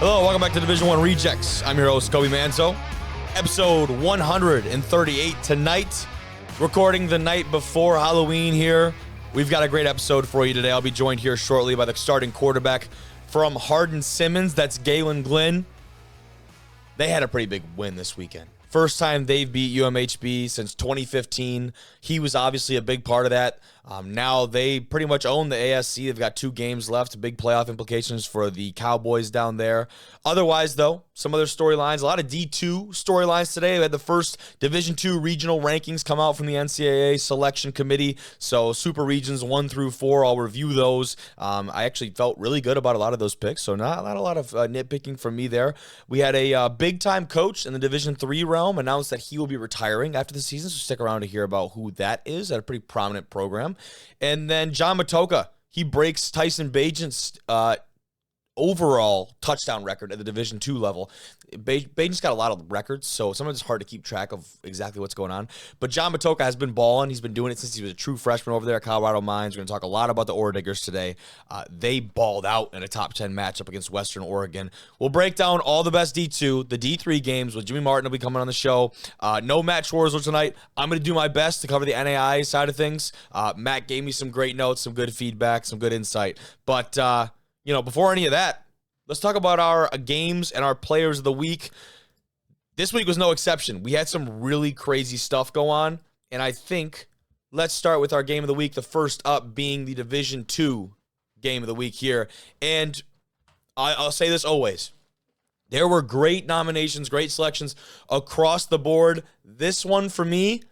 Hello, welcome back to Division I Rejects. I'm your host, Kobe Manzo. Episode 138 tonight. Recording the night before Halloween here. We've got a great episode for you today. I'll be joined here shortly by the starting quarterback from Hardin-Simmons. That's Gaylon Glynn. They had a pretty big win this weekend. First time they've beat UMHB since 2015. He was obviously a big part of that. Now they pretty much own the ASC. They've got 2 games left. Big playoff implications for the Cowboys down there. Otherwise, though, some other storylines. A lot of D2 storylines today. We had the first Division II regional rankings come out from the NCAA selection committee. So super regions 1 through 4. I'll review those. I actually felt really good about a lot of those picks. So not a lot of nitpicking from me there. We had a big-time coach in the Division III realm announced that he will be retiring after the season. So stick around to hear about who that is at a pretty prominent program. And then John Matoka, he breaks Tyson Bagent's overall touchdown record at the Division II level. Bagent's got a lot of records, so sometimes it's hard to keep track of exactly what's going on. But John Matoka has been balling. He's been doing it since he was a true freshman over there at Colorado Mines. We're going to talk a lot about the Ore-Diggers today. They balled out in a top 10 matchup against Western Oregon. We'll break down all the best D2, the D3 games with Jimmy Martin will be coming on the show. No Matt Schwarzer tonight. I'm going to do my best to cover the NAIA side of things. Matt gave me some great notes, some good feedback, some good insight. But before any of that, let's talk about our games and our players of the week. This week was no exception. We had some really crazy stuff go on, and I think let's start with our game of the week, the first up being the Division II game of the week here. And I'll say this always. There were great nominations, great selections across the board. This one, for me,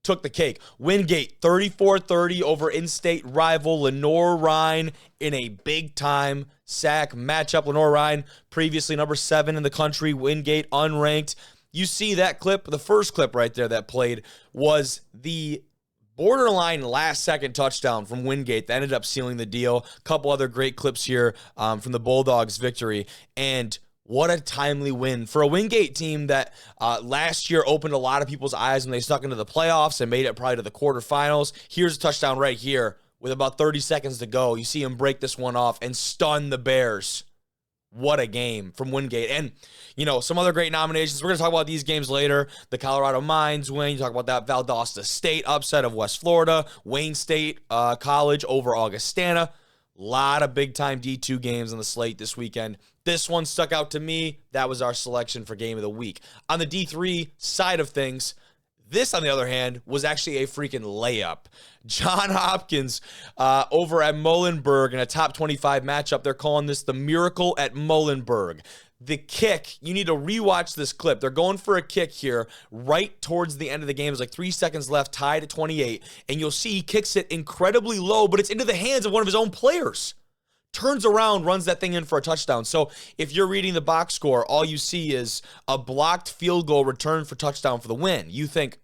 took the cake. Wingate, 34-30 over in-state rival Lenore-Rhine in a big-time sack matchup. Lenore-Rhine, previously number 7 in the country. Wingate, unranked. You see that clip, the first clip right there that played was the borderline last-second touchdown from Wingate that ended up sealing the deal. A couple other great clips here from the Bulldogs' victory. And what a timely win for a Wingate team that last year opened a lot of people's eyes when they stuck into the playoffs and made it probably to the quarterfinals. Here's a touchdown right here with about 30 seconds to go. You see him break this one off and stun the Bears. What a game from Wingate. And, some other great nominations. We're going to talk about these games later. The Colorado Mines win. You talk about that Valdosta State upset of West Florida. Wayne State College over Augustana. A lot of big-time D2 games on the slate this weekend. This one stuck out to me. That was our selection for Game of the Week. On the D3 side of things, this, on the other hand, was actually a freaking layup. John Hopkins over at Muhlenberg in a top 25 matchup. They're calling this the Miracle at Muhlenberg. The kick, you need to rewatch this clip. They're going for a kick here right towards the end of the game. There's like 3 seconds left, tied at 28. And you'll see he kicks it incredibly low, but it's into the hands of one of his own players. Turns around, runs that thing in for a touchdown. So if you're reading the box score, all you see is a blocked field goal return for touchdown for the win. You think,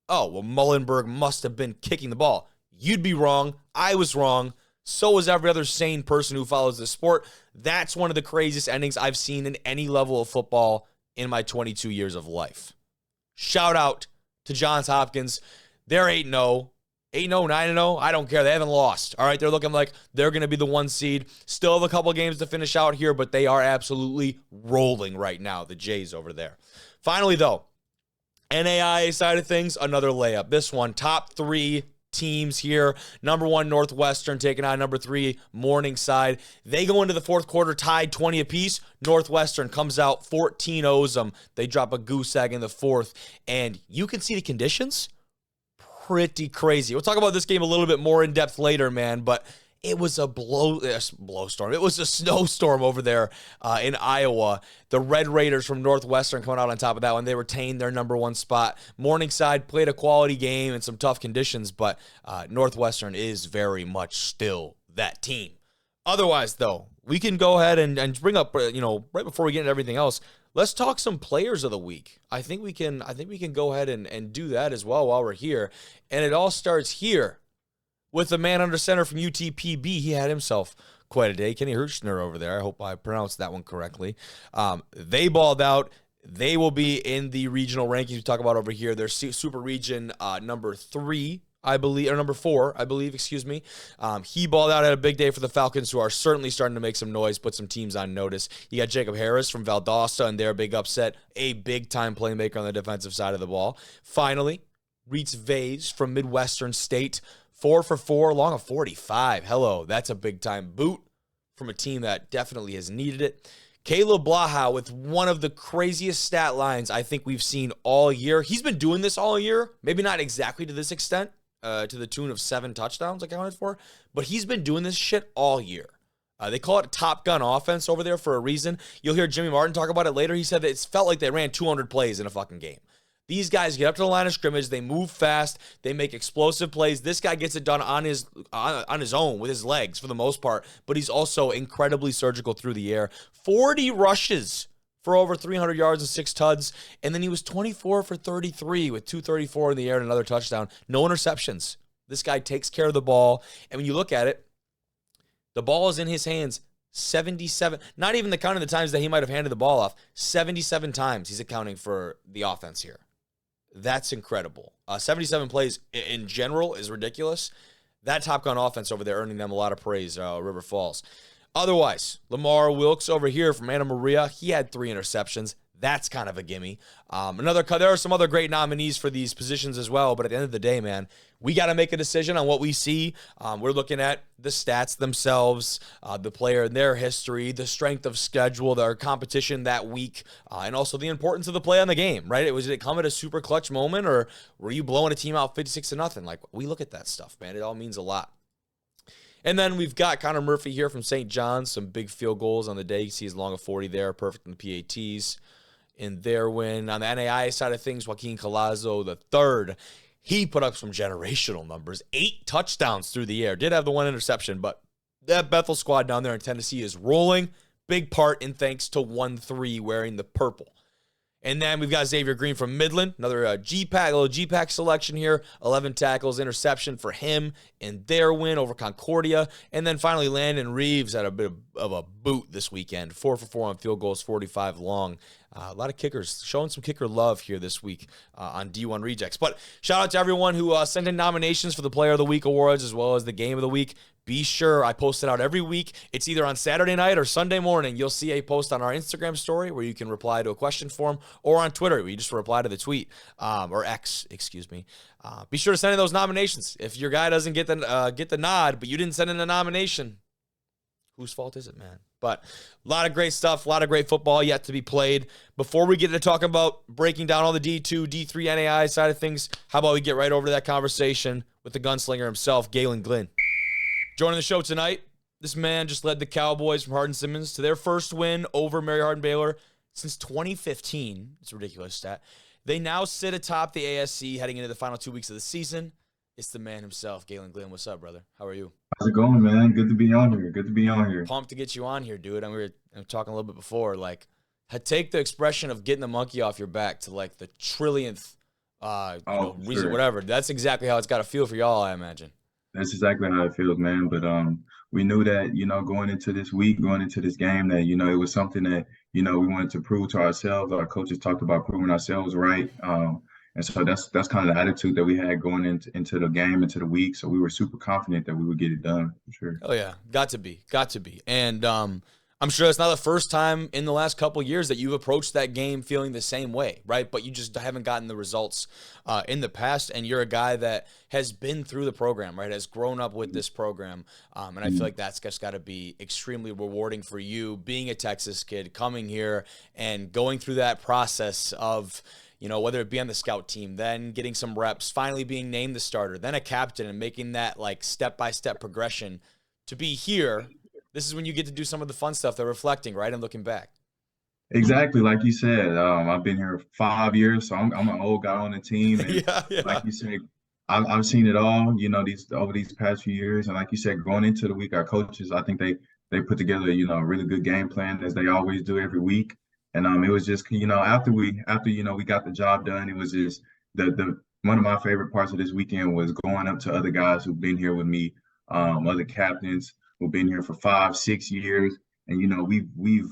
oh, well, Muhlenberg must have been kicking the ball. You'd be wrong. I was wrong. So is every other sane person who follows this sport. That's one of the craziest endings I've seen in any level of football in my 22 years of life. Shout out to Johns Hopkins. They're 8-0. 8-0, 9-0, I don't care. They haven't lost. All right, they're looking like they're going to be the 1 seed. Still have a couple games to finish out here, but they are absolutely rolling right now, the Jays over there. Finally, though, NAIA side of things, another layup. This one, top 3 teams here. Number 1, Northwestern taking on number 3, Morningside. They go into the fourth quarter tied 20 apiece. Northwestern comes out 14-0's them. They drop a goose egg in the fourth, and you can see the conditions. Pretty crazy. We'll talk about this game a little bit more in depth later, man, but it was a blowstorm. It was a snowstorm over there in Iowa. The Red Raiders from Northwestern coming out on top of that one. They retained their number 1 spot. Morningside played a quality game in some tough conditions, but Northwestern is very much still that team. Otherwise, though, we can go ahead and bring up, right before we get into everything else, let's talk some players of the week. I think we can go ahead and do that as well while we're here. And it all starts here with the man under center from UTPB. He had himself quite a day. Kenny Hirschner over there. I hope I pronounced that one correctly. They balled out. They will be in the regional rankings we talk about over here. They're Super Region number 3 I believe, or number 4, I believe, excuse me. He balled out at a big day for the Falcons, who are certainly starting to make some noise, put some teams on notice. You got Jacob Harris from Valdosta, and their big upset, a big-time playmaker on the defensive side of the ball. Finally, Reitz Vase from Midwestern State, 4 for 4, along a 45. Hello, that's a big-time boot from a team that definitely has needed it. Caleb Blaha with one of the craziest stat lines I think we've seen all year. He's been doing this all year, maybe not exactly to this extent, to the tune of 7 touchdowns accounted for, but he's been doing this shit all year. They call it Top Gun offense over there for a reason. You'll hear Jimmy Martin talk about it later. He said that it felt like they ran 200 plays in a fucking game. These guys get up to the line of scrimmage. They move fast. They make explosive plays. This guy gets it done on his own with his legs for the most part, but he's also incredibly surgical through the air. 40 rushes for over 300 yards and 6 tuds, and then he was 24 for 33 with 234 in the air and another touchdown. No interceptions. This guy takes care of the ball, and when you look at it, the ball is in his hands 77, not even the counting the times that he might have handed the ball off, 77 times he's accounting for the offense here. That's incredible. 77 plays in general is ridiculous. That Top Gun offense over there earning them a lot of praise, River Falls. Otherwise, Lamar Wilkes over here from Anna Maria, he had 3 interceptions. That's kind of a gimme. There are some other great nominees for these positions as well, but at the end of the day, man, we got to make a decision on what we see. We're looking at the stats themselves, the player and their history, the strength of schedule, their competition that week, and also the importance of the play on the game, right? Did it come at a super clutch moment, or were you blowing a team out 56-0? Like, we look at that stuff, man. It all means a lot. And then we've got Connor Murphy here from St. John's, some big field goals on the day. You see his long of 40 there, perfect in the PATs in their win. On the NAIA side of things, Joaquin Colazo III, he put up some generational numbers. 8 touchdowns through the air. Did have the 1 interception, but that Bethel squad down there in Tennessee is rolling. Big part in thanks to 1-3 wearing the purple. And then we've got Xavier Green from Midland, another G-Pack, a little G-Pack selection here. 11 tackles, interception for him in their win over Concordia. And then finally, Landon Reeves had a bit of a boot this weekend. 4 for 4 on field goals, 45 long. A lot of kickers showing some kicker love here this week on D1 Rejects. But shout out to everyone who sent in nominations for the Player of the Week awards as well as the Game of the Week. Be sure I post it out every week. It's either on Saturday night or Sunday morning. You'll see a post on our Instagram story where you can reply to a question form, or on Twitter where you just reply to the tweet, or X, excuse me. Be sure to send in those nominations. If your guy doesn't get the nod, but you didn't send in a nomination, whose fault is it, man? But a lot of great stuff, a lot of great football yet to be played. Before we get to talk about breaking down all the D2, D3 NAI side of things, how about we get right over to that conversation with the gunslinger himself, Gaylon Glynn. Joining the show tonight, this man just led the Cowboys from Hardin-Simmons to their first win over Mary Hardin-Baylor since 2015. It's a ridiculous stat. They now sit atop the ASC heading into the final 2 weeks of the season. It's the man himself, Gaylon Glynn. What's up, brother? How are you? How's it going, man? Good to be on here. Good to be on here. Pumped to get you on here, dude. We were talking a little bit before. Like, take the expression of getting the monkey off your back to like the trillionth reason, sure. Whatever. That's exactly how it's got to feel for y'all, I imagine. That's exactly how it feels, man. But we knew that, going into this week, going into this game, that, it was something that, we wanted to prove to ourselves. Our coaches talked about proving ourselves right. And so that's kind of the attitude that we had going into the game, into the week. So we were super confident that we would get it done, for sure. Oh, yeah. Got to be. And I'm sure it's not the first time in the last couple of years that you've approached that game feeling the same way, right? But you just haven't gotten the results in the past, and you're a guy that has been through the program, right? Has grown up with this program, and I feel like that's just got to be extremely rewarding for you, being a Texas kid, coming here and going through that process of, whether it be on the scout team, then getting some reps, finally being named the starter, then a captain, and making that like step-by-step progression to be here. This is when you get to do some of the fun stuff, the reflecting, right, and looking back. Exactly, like you said. I've been here 5 years, so I'm an old guy on the team. And Yeah. like you said, I've seen it all, over these past few years. And like you said, going into the week, our coaches, I think they put together, a really good game plan, as they always do every week. And it was just, after we got the job done, it was just the one of my favorite parts of this weekend was going up to other guys who've been here with me, other captains who've been here for 5-6 years. And, we've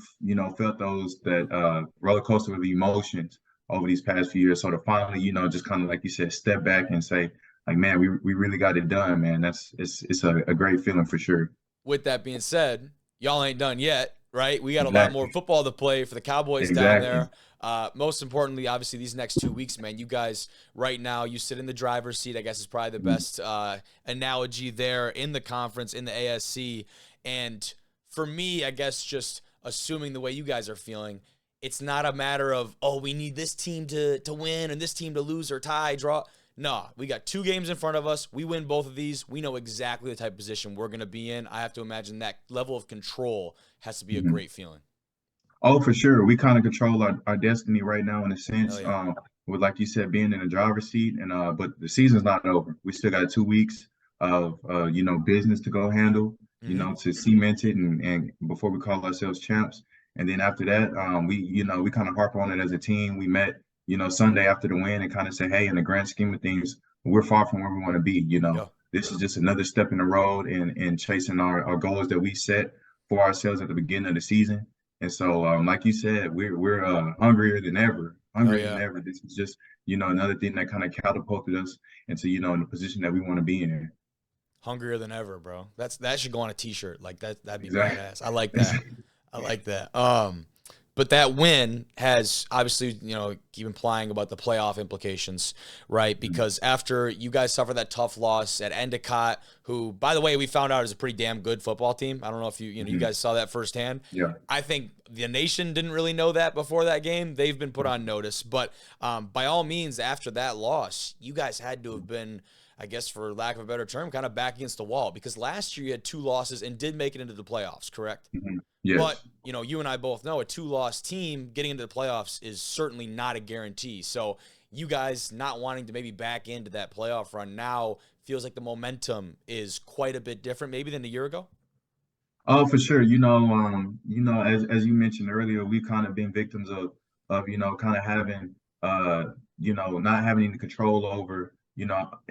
felt that roller coaster of emotions over these past few years. So to finally, just kind of, like you said, step back and say, like, man, we really got it done, man. It's a great feeling for sure. With that being said, y'all ain't done yet, right? We got a lot more Exactly. football to play for the Cowboys down Exactly. there. Most importantly, obviously, these next 2 weeks, man, you guys right now, you sit in the driver's seat, I guess is probably the best analogy there in the conference, in the ASC. And for me, I guess just assuming the way you guys are feeling, it's not a matter of, oh, we need this team to win and this team to lose or tie, draw. No, we got 2 games in front of us. We win both of these. We know exactly the type of position we're going to be in. I have to imagine that level of control has to be a Mhm. great feeling. Oh, for sure. We kind of control our destiny right now in a Hell sense. yeah. With like you said, being in the driver's seat and but the season's not over. We still got 2 weeks of business to go handle, Mm-hmm. to cement it and before we call ourselves champs. And then after that, we kind of harp on it as a team. We met, Sunday after the win and kind of say, hey, in the grand scheme of things, we're far from where we want to be. Yeah. This is just another step in the road and chasing our goals that we set for ourselves at the beginning of the season. And so, like you said, we're hungrier than ever, Hell hungrier than yeah. ever. This is just, another thing that kind of catapulted us into, in the position that we want to be in. Hungrier than ever, bro. That should go on a t-shirt. Like that'd be Exactly. badass. I like that. I like that. But that win has obviously, keep implying about the playoff implications, right? Because after you guys suffer that tough loss at Endicott, who, by the way, we found out is a pretty damn good football team. I don't know if you guys saw that firsthand. Yeah. I think the nation didn't really know that before that game. They've been put on notice. But by all means, after that loss, you guys had to have been, I guess for lack of a better term, kind of back against the wall. Because last year you had 2 losses and did make it into the playoffs, correct? But, Yes. you and I both know a 2-loss team getting into the playoffs is certainly not a guarantee. So you guys not wanting to maybe back into that playoff run now feels like the momentum is quite a bit different maybe than a year ago. Oh, for sure. As you mentioned earlier, we've kind of been victims of kind of having not having any control over,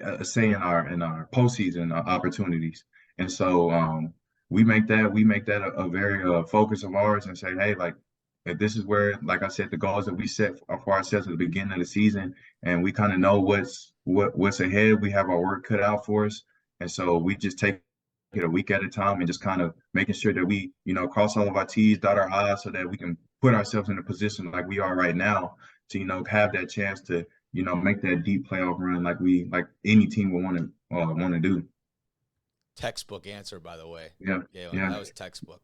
a say in our postseason opportunities. And so we make that a very focus of ours and say, hey, like if this is where, like I said, the goals that we set for ourselves at the beginning of the season, and we kind of know what's ahead. We have our work cut out for us. And so we just take a week at a time and just kind of making sure that we, cross all of our T's, dot our I's so that we can put ourselves in a position like we are right now to, have that chance to, make that deep playoff run like any team would want to do. Textbook answer, by the way. Yeah. Galen, Yeah. that was textbook.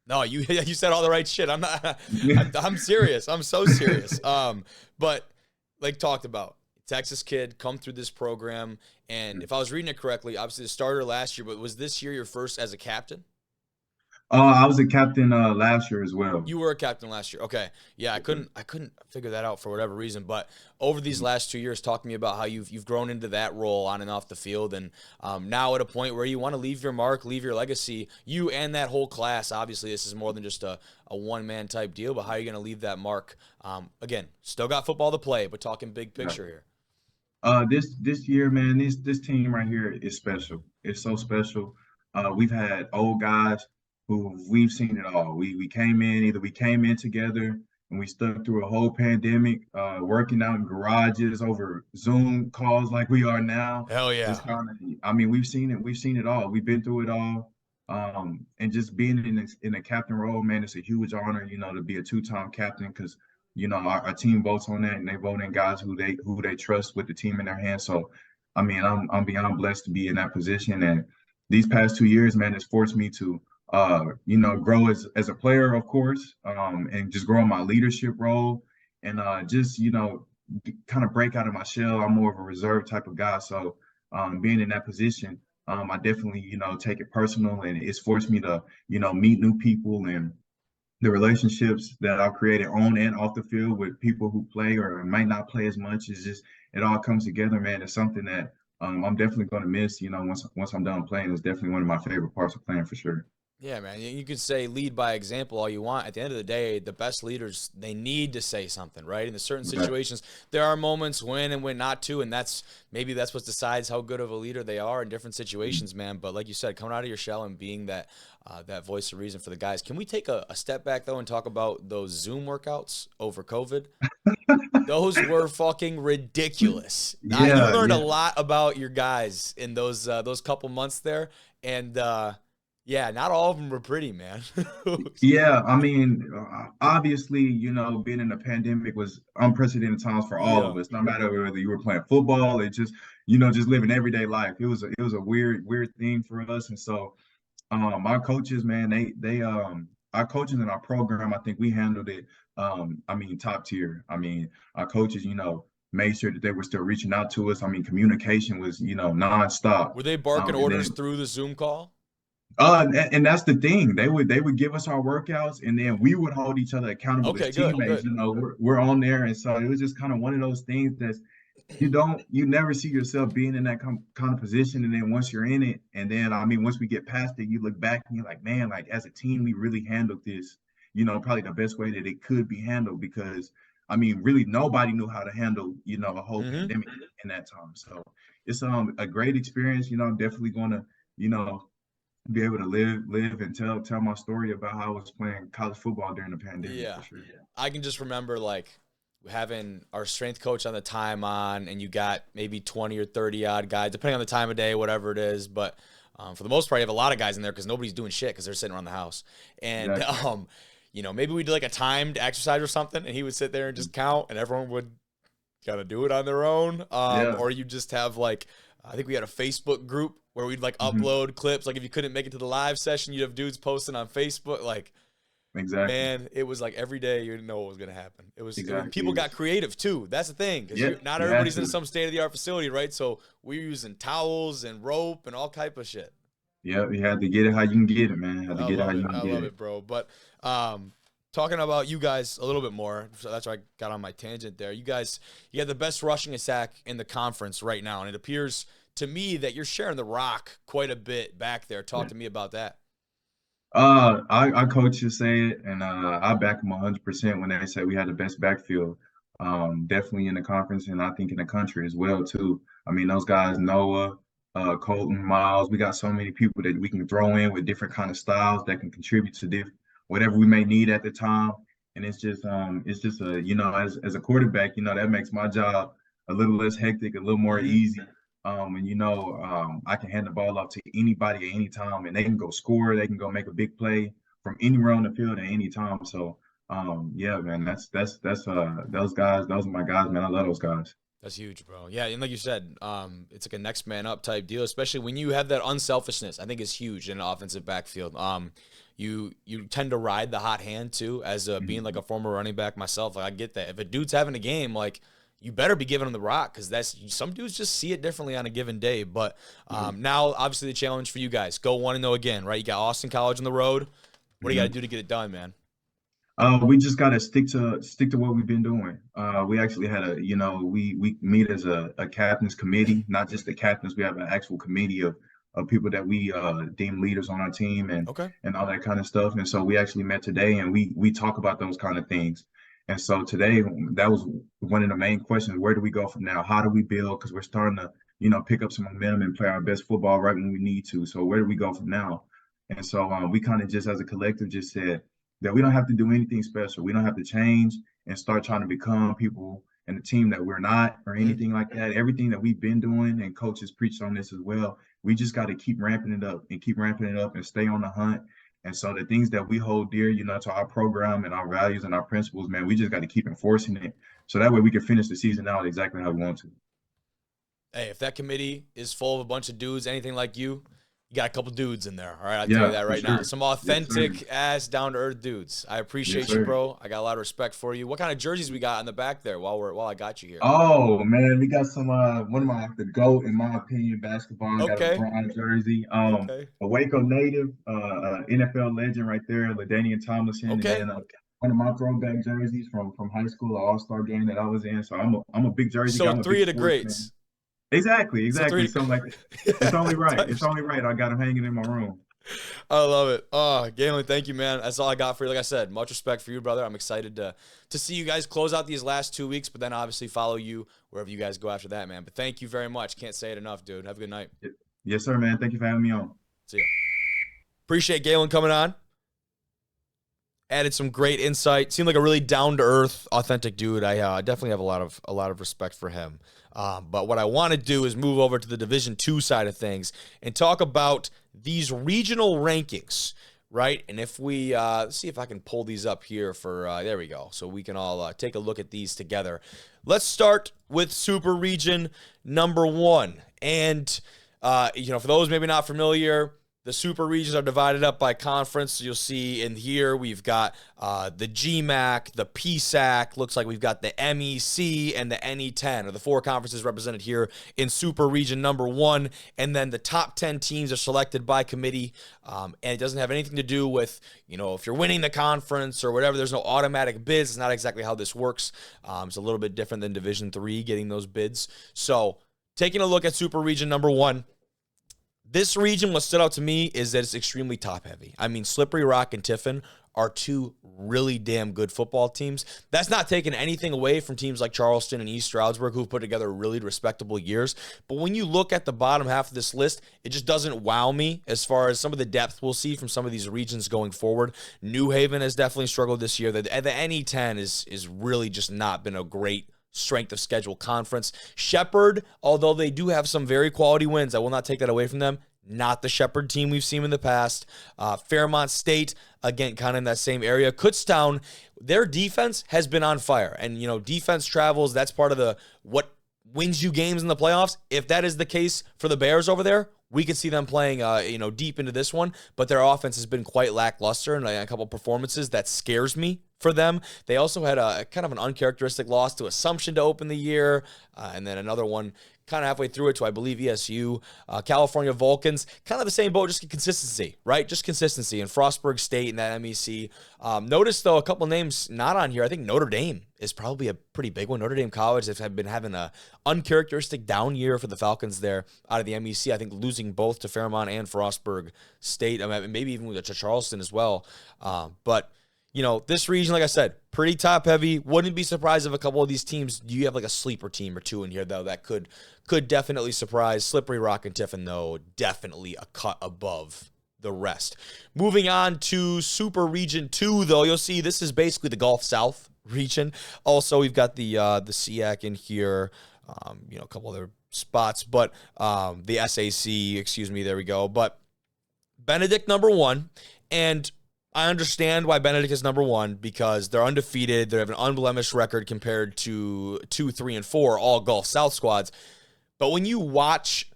No, you you said all the right shit. I'm serious. I'm so serious. But like talked about, Texas kid come through this program, and if I was reading it correctly, obviously the starter last year, but was this year your first as a captain? I was a captain last year as well. You were a captain last year. Okay. Yeah, I couldn't figure that out for whatever reason. But over these last 2 years, talk to me about how you've grown into that role on and off the field, and now at a point where you want to leave your mark, leave your legacy. You and that whole class. Obviously, this is more than just a one-man type deal. But how are you going to leave that mark? Again, still got football to play, but talking big Yeah. picture here. This year, man, this team right here is special. It's so special. We've had old guys who we've seen it all. We came in together and we stuck through a whole pandemic, working out in garages over Zoom calls like we are now. Hell yeah. Just kind of, I mean, we've seen it all. We've been through it all. And just being in a captain role, man, it's a huge honor, to be a two-time captain because our team votes on that and they vote in guys who they trust with the team in their hands. So I mean, I'm beyond blessed to be in that position. And these past 2 years, man, it's forced me to grow as a player, of course, and just grow in my leadership role and just, kind of break out of my shell. I'm more of a reserve type of guy. So being in that position, I definitely, take it personal, and it's forced me to, meet new people, and the relationships that I've created on and off the field with people who play or might not play as much is just, it all comes together, man. It's something that I'm definitely going to miss, once I'm done playing. It's definitely one of my favorite parts of playing for sure. Yeah, man. You could say lead by example all you want. At the end of the day, the best leaders, they need to say something, right? In the certain Right. situations, there are moments when and when not to, and maybe that's what decides how good of a leader they are in different situations, man. But like you said, coming out of your shell and being that voice of reason for the guys. Can we take a step back though and talk about those Zoom workouts over COVID? Those were fucking ridiculous. You Yeah, learned a yeah. lot about your guys in those couple months there, and yeah, not all of them were pretty, man. Yeah, I mean, obviously, being in a pandemic was unprecedented times for all Yeah. of us. No matter whether you were playing football or just, just living everyday life. It was a weird thing for us. And so, our coaches, man, our coaches in our program, I think we handled it. I mean, top tier. I mean, our coaches, made sure that they were still reaching out to us. I mean, communication was, nonstop. Were they barking And orders then through the Zoom call? and that's the thing. They would give us our workouts, and then we would hold each other accountable as Okay, good, teammates. good. We're on there, and so it was just kind of one of those things that you never see yourself being in that kind of position, and then once you're in it, and then I mean, once we get past it, you look back and you're like, man, like as a team, we really handled this, probably the best way that it could be handled because I mean, really nobody knew how to handle, a whole Mm-hmm. pandemic in that time. So it's a great experience. I'm definitely going to, you know be able to live and tell my story about how I was playing college football during the pandemic Yeah. for sure. I can just remember like having our strength coach on the time on, and you got maybe 20 or 30 odd guys, depending on the time of day, whatever it is. But for the most part, you have a lot of guys in there because nobody's doing shit because they're sitting around the house. And, Exactly. maybe we did like a timed exercise or something, and he would sit there and just count, and everyone would kind of do it on their own. Yeah. Or you just have like, I think we had a Facebook group where we'd like Hmm. upload clips. Like if you couldn't make it to the live session, you'd have dudes posting on Facebook. Like, Exactly. man, it was like every day you didn't know what was gonna happen. Exactly. People got creative too. That's the thing, because Yeah, not you had everybody's in to. some state of the art facility, right? So we're using towels and rope and all type of shit. Yeah, you had to get it how you can get it, man. Had to I get it how love you it. can I get love it. it, bro. But talking about you guys a little bit more, so that's why I got on my tangent there. You guys, you have the best rushing attack in the conference right now, and it appears to me that you're sharing the rock quite a bit back there. Talk to me about that. Our coaches say it, and I back them 100% when they say we had the best backfield. Definitely in the conference, and I think in the country as well too. I mean, those guys, Noah, Colton, Miles, we got so many people that we can throw in with different kind of styles that can contribute to whatever we may need at the time. And it's just as a quarterback, that makes my job a little less hectic, a little more Mm-hmm. easy. And I can hand the ball off to anybody at any time, and they can go score. They can go make a big play from anywhere on the field at any time. So, yeah, man, that's those guys. Those are my guys, man. I love those guys. That's huge, bro. Yeah, and like you said, it's like a next man up type deal, especially when you have that unselfishness. I think is huge in an offensive backfield. You tend to ride the hot hand too, as being like a former running back myself. Like I get that. If a dude's having a game, like you better be giving him the rock because that's some dudes just see it differently on a given day. But now, obviously, the challenge for you guys: go 1-0 again, right? You got Austin College on the road. What do you got to Mhm. do to get it done, man? We just gotta stick to what we've been doing. We actually had we meet as a captain's committee, not just the captains. We have an actual committee of people that we deem leaders on our team Okay. and all that kind of stuff. And so we actually met today, and we talk about those kind of things. And so today, that was one of the main questions: where do we go from now? How do we build? Because we're starting to pick up some momentum and play our best football right when we need to. So where do we go from now? And so we kind of just as a collective just said that we don't have to do anything special. We don't have to change and start trying to become people and the team that we're not or Mhm. anything like that. Everything that we've been doing and coaches preached on this as well. We just got to keep ramping it up and keep ramping it up and stay on the hunt. And so the things that we hold dear, to our program and our values and our principles, man, we just got to keep enforcing it. So that way we can finish the season out exactly how we want to. Hey, if that committee is full of a bunch of dudes, anything like you got a couple dudes in there. All right, I'll tell you Yeah, that for right now. sure. Some Yes, sir. authentic ass, down to earth dudes. I Yes, appreciate you, sir. bro. I got a lot of respect for you. What kind of jerseys we got in the back there while I got you here? Oh man, we got some one of my the GOAT in my opinion basketball. Got a Okay, LeBron jersey. okay, A Waco native, NFL legend right there, LaDainian Tomlinson, and okay. then one of my throwback jerseys from high school, an All-Star game that I was in. So I'm a big jersey guy. So I'm a big three of the sports fan. greats. Exactly, So exactly. three. So like, it's Yeah, only right. type It's shit. only right. I got him hanging in my room. I love it. Oh, Galen, thank you, man. That's all I got for you. Like I said, much respect for you, brother. I'm excited to see you guys close out these last 2 weeks, but then obviously follow you wherever you guys go after that, man. But thank you very much. Can't say it enough, dude. Have a good night. Yes, sir, man. Thank you for having me on. See ya. Appreciate Galen coming on. Added some great insight. Seemed like a really down-to-earth, authentic dude. I definitely have a lot of respect for him. But what I want to do is move over to the Division II side of things and talk about these regional rankings, right? And if we let's see if I can pull these up here for there we go, so we can all take a look at these together. Let's start with Super Region number 1, and for those maybe not familiar, the super regions are divided up by conference. So you'll see in here we've got the GMAC, the PSAC. Looks like we've got the MEC and the NE10, or the 4 conferences represented here in Super Region number 1. And then the top 10 teams are selected by committee. And it doesn't have anything to do with, if you're winning the conference or whatever. There's no automatic bids. It's not exactly how this works. It's a little bit different than Division 3 getting those bids. So taking a look at Super Region number 1. This region, what stood out to me is that it's extremely top-heavy. I mean, Slippery Rock and Tiffin are 2 really damn good football teams. That's not taking anything away from teams like Charleston and East Stroudsburg, who've put together really respectable years. But when you look at the bottom half of this list, it just doesn't wow me as far as some of the depth we'll see from some of these regions going forward. New Haven has definitely struggled this year. The NE10 is really just not been a great strength of schedule conference. Shepherd, although they do have some very quality wins, I will not take that away from them. Not the Shepherd team we've seen in the past. Fairmont State, again, kind of in that same area. Kutztown, their defense has been on fire. And, defense travels. That's part of what wins you games in the playoffs. If that is the case for the Bears over there, we could see them playing, deep into this one. But their offense has been quite lackluster in a couple of performances. That scares me for them. They also had a kind of an uncharacteristic loss to Assumption to open the year, and then another one kind of halfway through it to, I believe, ESU. California Vulcans, kind of the same boat, just consistency, right? Just consistency. And Frostburg State and that MEC. Notice, though, a couple names not on here. I think Notre Dame is probably a pretty big one. Notre Dame College have been having a uncharacteristic down year for the Falcons there out of the MEC. I think losing both to Fairmont and Frostburg State, maybe even to Charleston as well. But this region, like I said, pretty top-heavy. Wouldn't be surprised if a couple of these teams, you have like a sleeper team or 2 in here, though, that could definitely surprise. Slippery Rock and Tiffin, though, definitely a cut above the rest. Moving on to Super Region 2, though, you'll see this is basically the Gulf South region. Also, we've got the SEAC in here, a couple other spots, but the SAC, there we go. But Benedict number 1, and I understand why Benedict is number 1, because they're undefeated. They have an unblemished record compared to 2, 3, and 4, all Gulf South squads. But when you watch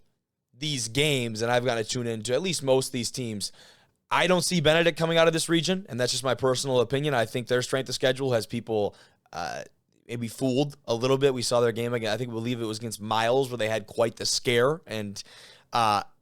these games, and I've gotten to tune into at least most of these teams, I don't see Benedict coming out of this region, and that's just my personal opinion. I think their strength of schedule has people maybe fooled a little bit. We saw their game again. I believe it was against Miles, where they had quite the scare. And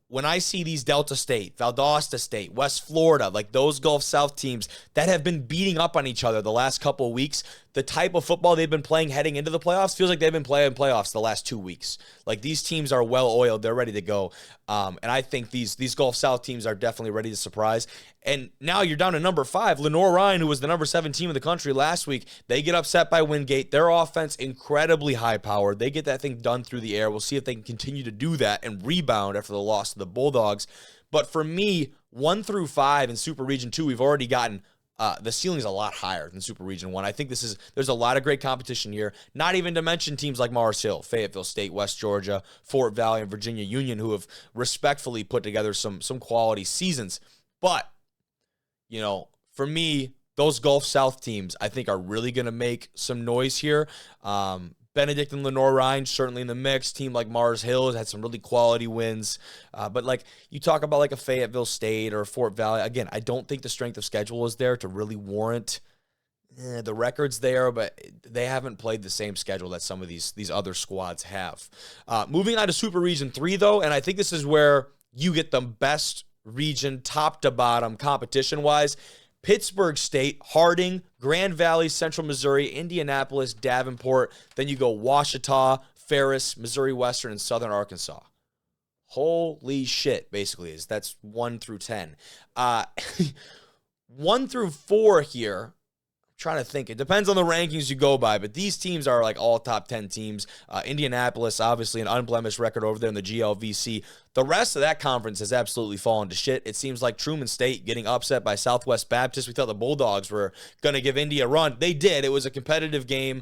when I see these Delta State, Valdosta State, West Florida, like those Gulf South teams that have been beating up on each other the last couple of weeks, the type of football they've been playing heading into the playoffs feels like they've been playing playoffs the last 2 weeks. Like, these teams are well-oiled. They're ready to go. And I think these Gulf South teams are definitely ready to surprise. And now you're down to number 5. Lenore-Ryan, who was the number 7 team in the country last week, they get upset by Wingate. Their offense, incredibly high-powered. They get that thing done through the air. We'll see if they can continue to do that and rebound after the loss to the Bulldogs. But for me, 1 through 5 in Super Region 2, we've already gotten the ceiling is a lot higher than Super Region 1. I think there's a lot of great competition here, not even to mention teams like Mars Hill, Fayetteville State, West Georgia, Fort Valley, and Virginia Union, who have respectfully put together some quality seasons. But, for me, those Gulf South teams, I think, are really going to make some noise here. Benedict and Lenore-Ryan certainly in the mix. Team like Mars Hill has had some really quality wins. But like you talk about like a Fayetteville State or Fort Valley, again, I don't think the strength of schedule is there to really warrant the record's there, but they haven't played the same schedule that some of these other squads have. Moving on to Super Region 3, though, and I think this is where you get the best region top to bottom competition-wise. Pittsburgh State, Harding, Grand Valley, Central Missouri, Indianapolis, Davenport. Then you go Washita, Ferris, Missouri Western, and Southern Arkansas. Holy shit, basically, that's 1 through 10. 1 through 4 here, trying to think. It depends on the rankings you go by, but these teams are like all top 10 teams. Indianapolis, obviously an unblemished record over there in the GLVC. The rest of that conference has absolutely fallen to shit. It seems like Truman State getting upset by Southwest Baptist. We thought the Bulldogs were going to give Indy a run. They did. It was a competitive game.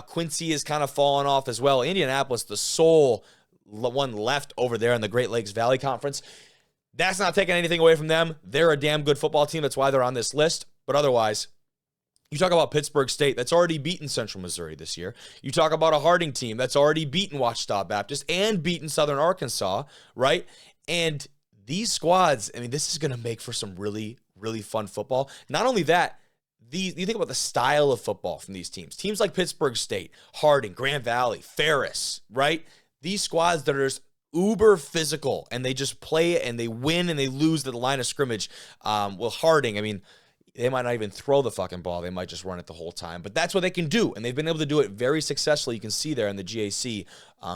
Quincy has kind of fallen off as well. Indianapolis, the sole one left over there in the Great Lakes Valley Conference. That's not taking anything away from them. They're a damn good football team. That's why they're on this list. But otherwise, you talk about Pittsburgh State, that's already beaten Central Missouri this year. You talk about a Harding team that's already beaten Ouachita Baptist and beaten Southern Arkansas, right? And these squads, I mean, this is going to make for some really, really fun football. Not only that, you think about the style of football from these teams. Teams like Pittsburgh State, Harding, Grand Valley, Ferris, right? These squads that are just uber physical, and they just play it, and they win and they lose at the line of scrimmage. Well, Harding, I mean, they might not even throw the fucking ball. They might just run it the whole time. But that's what they can do, and they've been able to do it very successfully. You can see there in the GAC.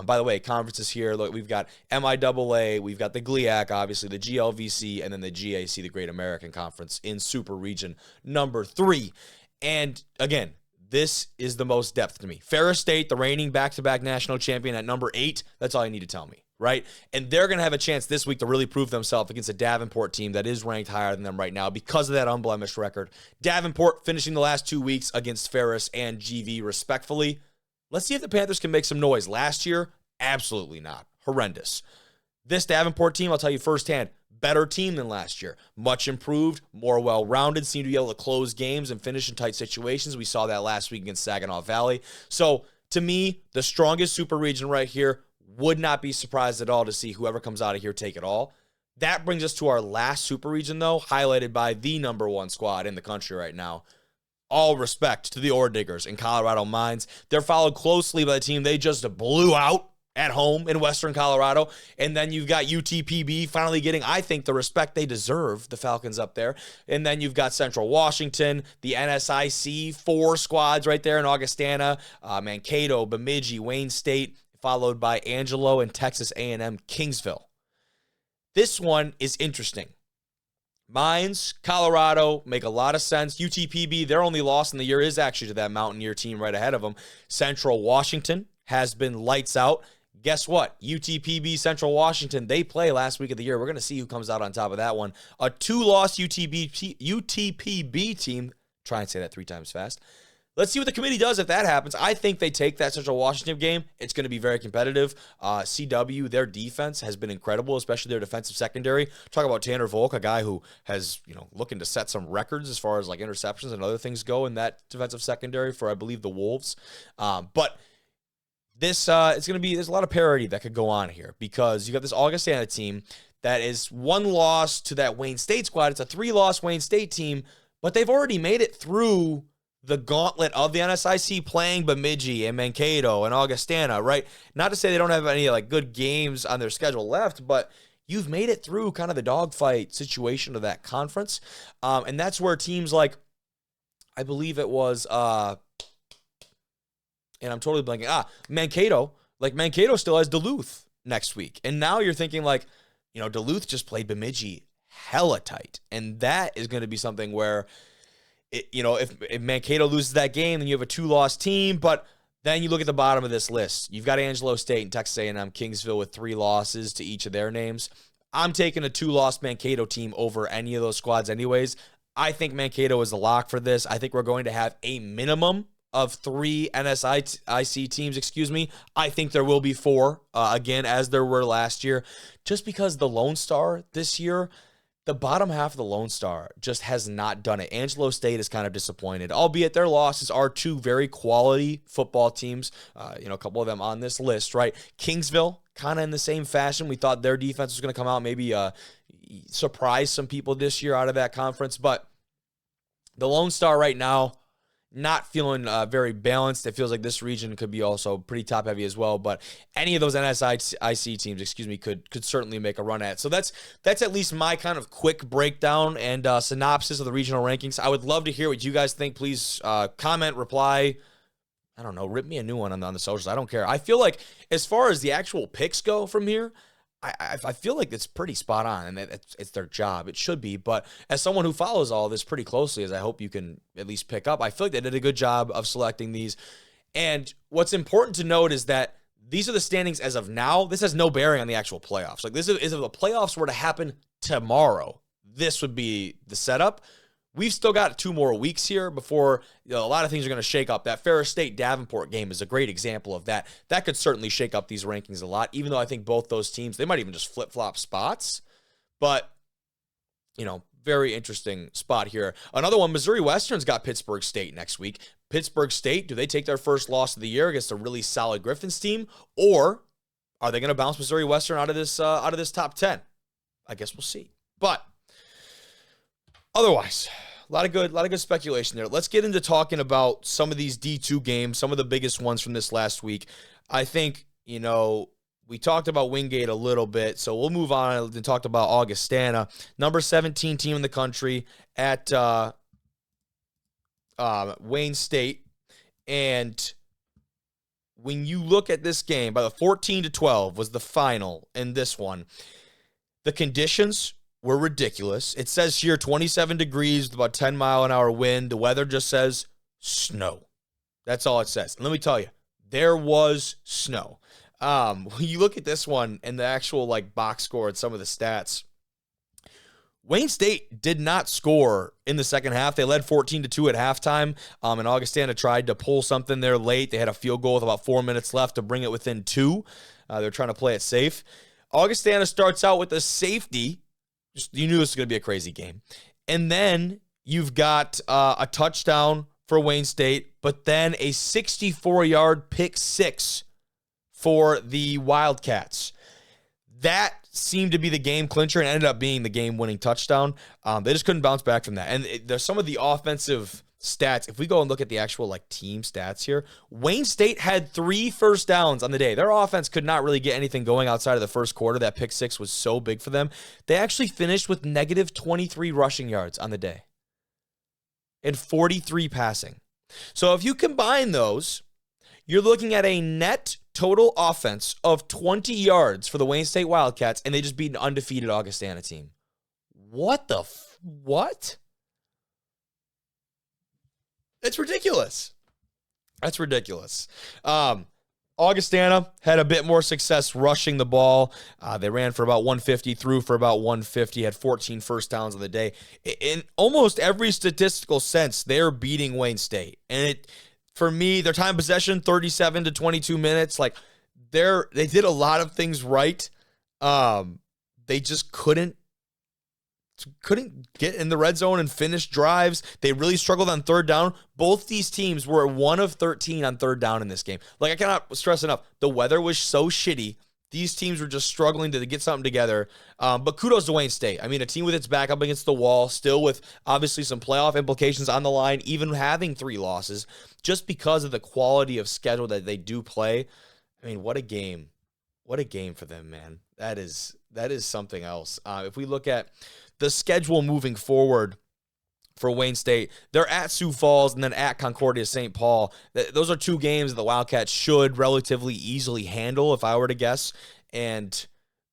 By the way, conferences here, look, we've got MIAA, we've got the GLIAC, obviously, the GLVC, and then the GAC, the Great American Conference, in Super Region number 3. And, again, this is the most depth to me. Ferris State, the reigning back-to-back national champion at number 8, that's all you need to tell me, right? And they're going to have a chance this week to really prove themselves against a Davenport team that is ranked higher than them right now because of that unblemished record. Davenport finishing the last 2 weeks against Ferris and GV respectfully. Let's see if the Panthers can make some noise. Last year, absolutely not. Horrendous. This Davenport team, I'll tell you firsthand, better team than last year. Much improved, more well-rounded, seem to be able to close games and finish in tight situations. We saw that last week against Saginaw Valley. So, to me, the strongest super region right here. Would not be surprised at all to see whoever comes out of here take it all. That brings us to our last super region, though, highlighted by the number 1 squad in the country right now. All respect to the Ore Diggers in Colorado Mines. They're followed closely by the team they just blew out at home in Western Colorado. And then you've got UTPB finally getting, I think, the respect they deserve, the Falcons up there. And then you've got Central Washington, the NSIC, 4 squads right there in Augustana, Mankato, Bemidji, Wayne State, followed by Angelo and Texas A&M Kingsville. This one is interesting. Mines, Colorado, make a lot of sense. UTPB, their only loss in the year is actually to that Mountaineer team right ahead of them. Central Washington has been lights out. Guess what? UTPB, Central Washington, they play last week of the year. We're going to see who comes out on top of that one. A 2-loss UTPB team. Try and say that 3 times fast. Let's see what the committee does if that happens. I think they take that Central Washington game. It's going to be very competitive. CW, their defense has been incredible, especially their defensive secondary. Talk about Tanner Volk, a guy who has, looking to set some records as far as like interceptions and other things go in that defensive secondary for, I believe, the Wolves. But this it's going to be, there's a lot of parity that could go on here because you got this Augustana team that is 1 loss to that Wayne State squad. It's a 3-loss Wayne State team, but they've already made it through the gauntlet of the NSIC playing Bemidji and Mankato and Augustana, right? Not to say they don't have any like good games on their schedule left, but you've made it through kind of the dogfight situation of that conference. And that's where teams like, I believe it was, and I'm totally blanking, Mankato, like Mankato still has Duluth next week. And now you're thinking like, Duluth just played Bemidji hella tight. And that is going to be something where, if Mankato loses that game, then you have a 2-loss team. But then you look at the bottom of this list. You've got Angelo State and Texas A&M Kingsville with 3 losses to each of their names. I'm taking a 2-loss Mankato team over any of those squads anyways. I think Mankato is the lock for this. I think we're going to have a minimum of 3 NSIC teams, I think there will be 4, again, as there were last year. Just because the Lone Star this year, the bottom half of the Lone Star just has not done it. Angelo State is kind of disappointed, albeit their losses are 2 very quality football teams. A couple of them on this list, right? Kingsville, kind of in the same fashion. We thought their defense was going to come out, maybe surprise some people this year out of that conference. But the Lone Star right now, not feeling very balanced. It feels like this region could be also pretty top-heavy as well. But any of those NSIC teams, could certainly make a run at it. So that's at least my kind of quick breakdown and synopsis of the regional rankings. I would love to hear what you guys think. Please comment, reply. I don't know, rip me a new one on the socials. I don't care. I feel like as far as the actual picks go from here, I feel like it's pretty spot on, and it's their job. It should be. But as someone who follows all this pretty closely, as I hope you can at least pick up, I feel like they did a good job of selecting these. And what's important to note is that these are the standings as of now. This has no bearing on the actual playoffs. Like, this is if the playoffs were to happen tomorrow, this would be the setup. We've still got 2 more weeks here before a lot of things are going to shake up. That Ferris State-Davenport game is a great example of that. That could certainly shake up these rankings a lot, even though I think both those teams, they might even just flip-flop spots. But, very interesting spot here. Another one, Missouri Western's got Pittsburgh State next week. Pittsburgh State, do they take their first loss of the year against a really solid Griffins team? Or are they going to bounce Missouri Western out of this top 10? I guess we'll see. But otherwise, a lot of good speculation there. Let's get into talking about some of these D2 games, some of the biggest ones from this last week. I think, we talked about Wingate a little bit, so we'll move on and talk about Augustana, number 17 team in the country at Wayne State. And when you look at this game, by the 14-12 was the final in this one. The conditions were ridiculous. It says here 27 degrees with about 10-mile-an-hour wind. The weather just says snow. That's all it says. And let me tell you, there was snow. When you look at this one and the actual box score and some of the stats, Wayne State did not score in the second half. They led 14-2 at halftime, and Augustana tried to pull something there late. They had a field goal with about 4 minutes left to bring it within 2. They're trying to play it safe. Augustana starts out with a safety. You knew this was going to be a crazy game. And then you've got a touchdown for Wayne State, but then a 64-yard pick six for the Wildcats. That seemed to be the game clincher and ended up being the game-winning touchdown. They just couldn't bounce back from that. And there's some of the offensive stats. If we go and look at the actual team stats here, Wayne State had 3 first downs on the day. Their offense could not really get anything going outside of the first quarter. That pick six was so big for them. They actually finished with negative 23 rushing yards on the day and 43 passing. So if you combine those, you're looking at a net total offense of 20 yards for the Wayne State Wildcats, and they just beat an undefeated Augustana team. What? It's ridiculous. That's ridiculous. Augustana had a bit more success rushing the ball. They ran for about 150, threw for about 150, had 14 first downs on the day. In almost every statistical sense, they're beating Wayne State. And for me, their time of possession, 37 to 22 minutes. They did a lot of things right. They just couldn't get in the red zone and finish drives. They really struggled on third down. Both these teams were 1 of 13 on third down in this game. I cannot stress enough, the weather was so shitty. These teams were just struggling to get something together. But kudos to Wayne State. I mean, a team with its back up against the wall, still with obviously some playoff implications on the line, even having 3 losses, just because of the quality of schedule that they do play. I mean, what a game. What a game for them, man. That is something else. If we look at the schedule moving forward for Wayne State, they're at Sioux Falls and then at Concordia St. Paul. Those are 2 games that the Wildcats should relatively easily handle, if I were to guess. And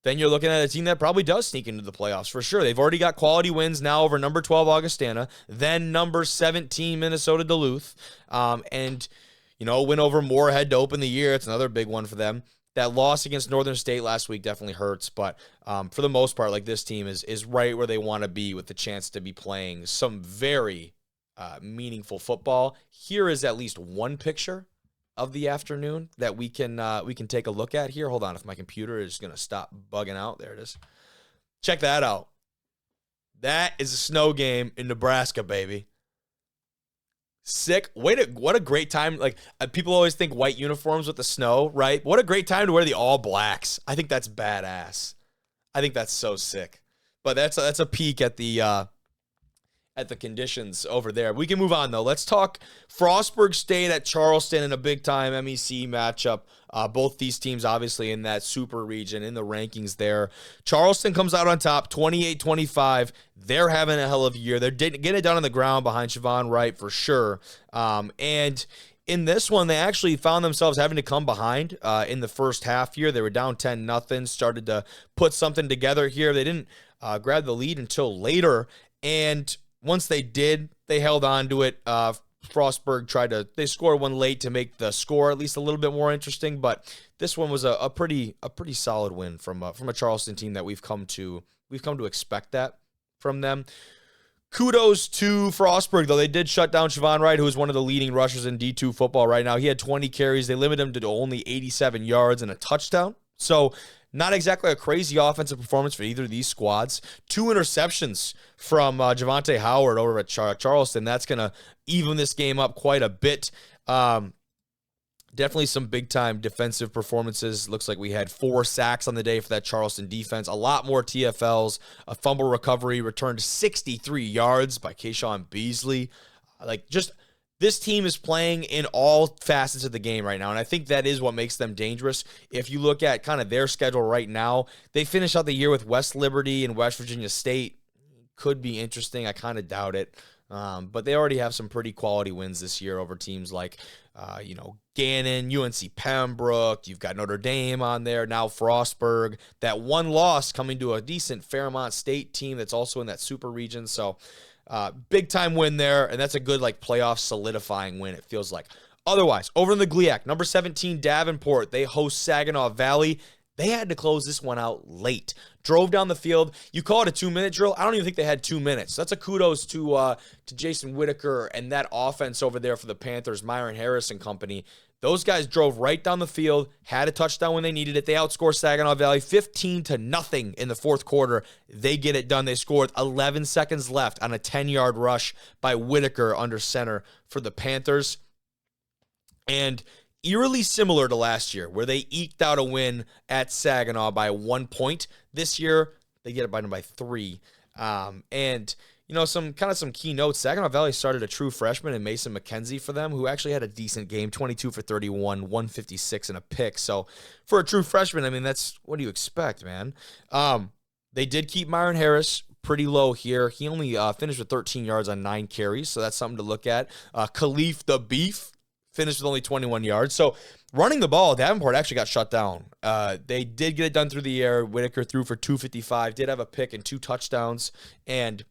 then you're looking at a team that probably does sneak into the playoffs for sure. They've already got quality wins now over number 12 Augustana, then number 17 Minnesota Duluth, and a win over Moorhead to open the year. It's another big one for them. That loss against Northern State last week definitely hurts, but for the most part, this team is right where they want to be with the chance to be playing some very meaningful football. Here is at least one picture of the afternoon that we can take a look at here. Hold on, if my computer is going to stop bugging out. There it is. Check that out. That is a snow game in Nebraska, baby. Sick. What a great time. People always think white uniforms with the snow, right? What a great time to wear the all blacks. I think that's badass. I think that's so sick. But that's a peek at the conditions over there. We can move on though. Let's talk Frostburg State at Charleston in a big time MEC matchup. Both these teams obviously in that super region in the rankings there. Charleston comes out on top 28-25. They're having a hell of a year. They're getting it done on the ground behind Siobhan Wright for sure. And in this one, they actually found themselves having to come behind in the first half here. They were down 10-0, started to put something together here. They didn't grab the lead until later, and once they did, they held on to it. Frostburg they scored one late to make the score at least a little bit more interesting, but this one was a pretty solid win from a Charleston team that we've come to expect that from them. Kudos to Frostburg, though. They did shut down Siobhan Wright, who is one of the leading rushers in D2 football right now. He had 20 carries. They limited him to only 87 yards and a touchdown. So not exactly a crazy offensive performance for either of these squads. 2 interceptions from Javante Howard over at Charleston. That's going to even this game up quite a bit. Definitely some big-time defensive performances. Looks like we had 4 sacks on the day for that Charleston defense. A lot more TFLs. A fumble recovery, returned 63 yards by Kayshawn Beasley. This team is playing in all facets of the game right now, and I think that is what makes them dangerous. If you look at kind of their schedule right now, they finish out the year with West Liberty and West Virginia State. Could be interesting. I kind of doubt it. But they already have some pretty quality wins this year over teams like, Gannon, UNC Pembroke. You've got Notre Dame on there, now Frostburg. That one loss coming to a decent Fairmont State team that's also in that super region. So big-time win there, and that's a good playoff solidifying win, it feels like. Otherwise, over in the GLIAC, number 17, Davenport. They host Saginaw Valley. They had to close this one out late. Drove down the field. You call it a 2-minute drill. I don't even think they had 2 minutes. That's a kudos to Jason Whitaker and that offense over there for the Panthers, Myron Harris and company. Those guys drove right down the field, had a touchdown when they needed it. They outscored Saginaw Valley 15-0 in the fourth quarter. They get it done. They scored 11 seconds left on a 10-yard rush by Whitaker under center for the Panthers. And eerily similar to last year, where they eked out a win at Saginaw by 1 point. This year, they get it by 3. And some key notes. Saginaw Valley started a true freshman in Mason McKenzie for them, who actually had a decent game, 22 for 31, 156 and a pick. So for a true freshman, that's what do you expect, man? They did keep Myron Harris pretty low here. He only finished with 13 yards on 9 carries, so that's something to look at. Khalif the Beef finished with only 21 yards. So running the ball, Davenport actually got shut down. They did get it done through the air. Whitaker threw for 255, did have a pick and 2 touchdowns, and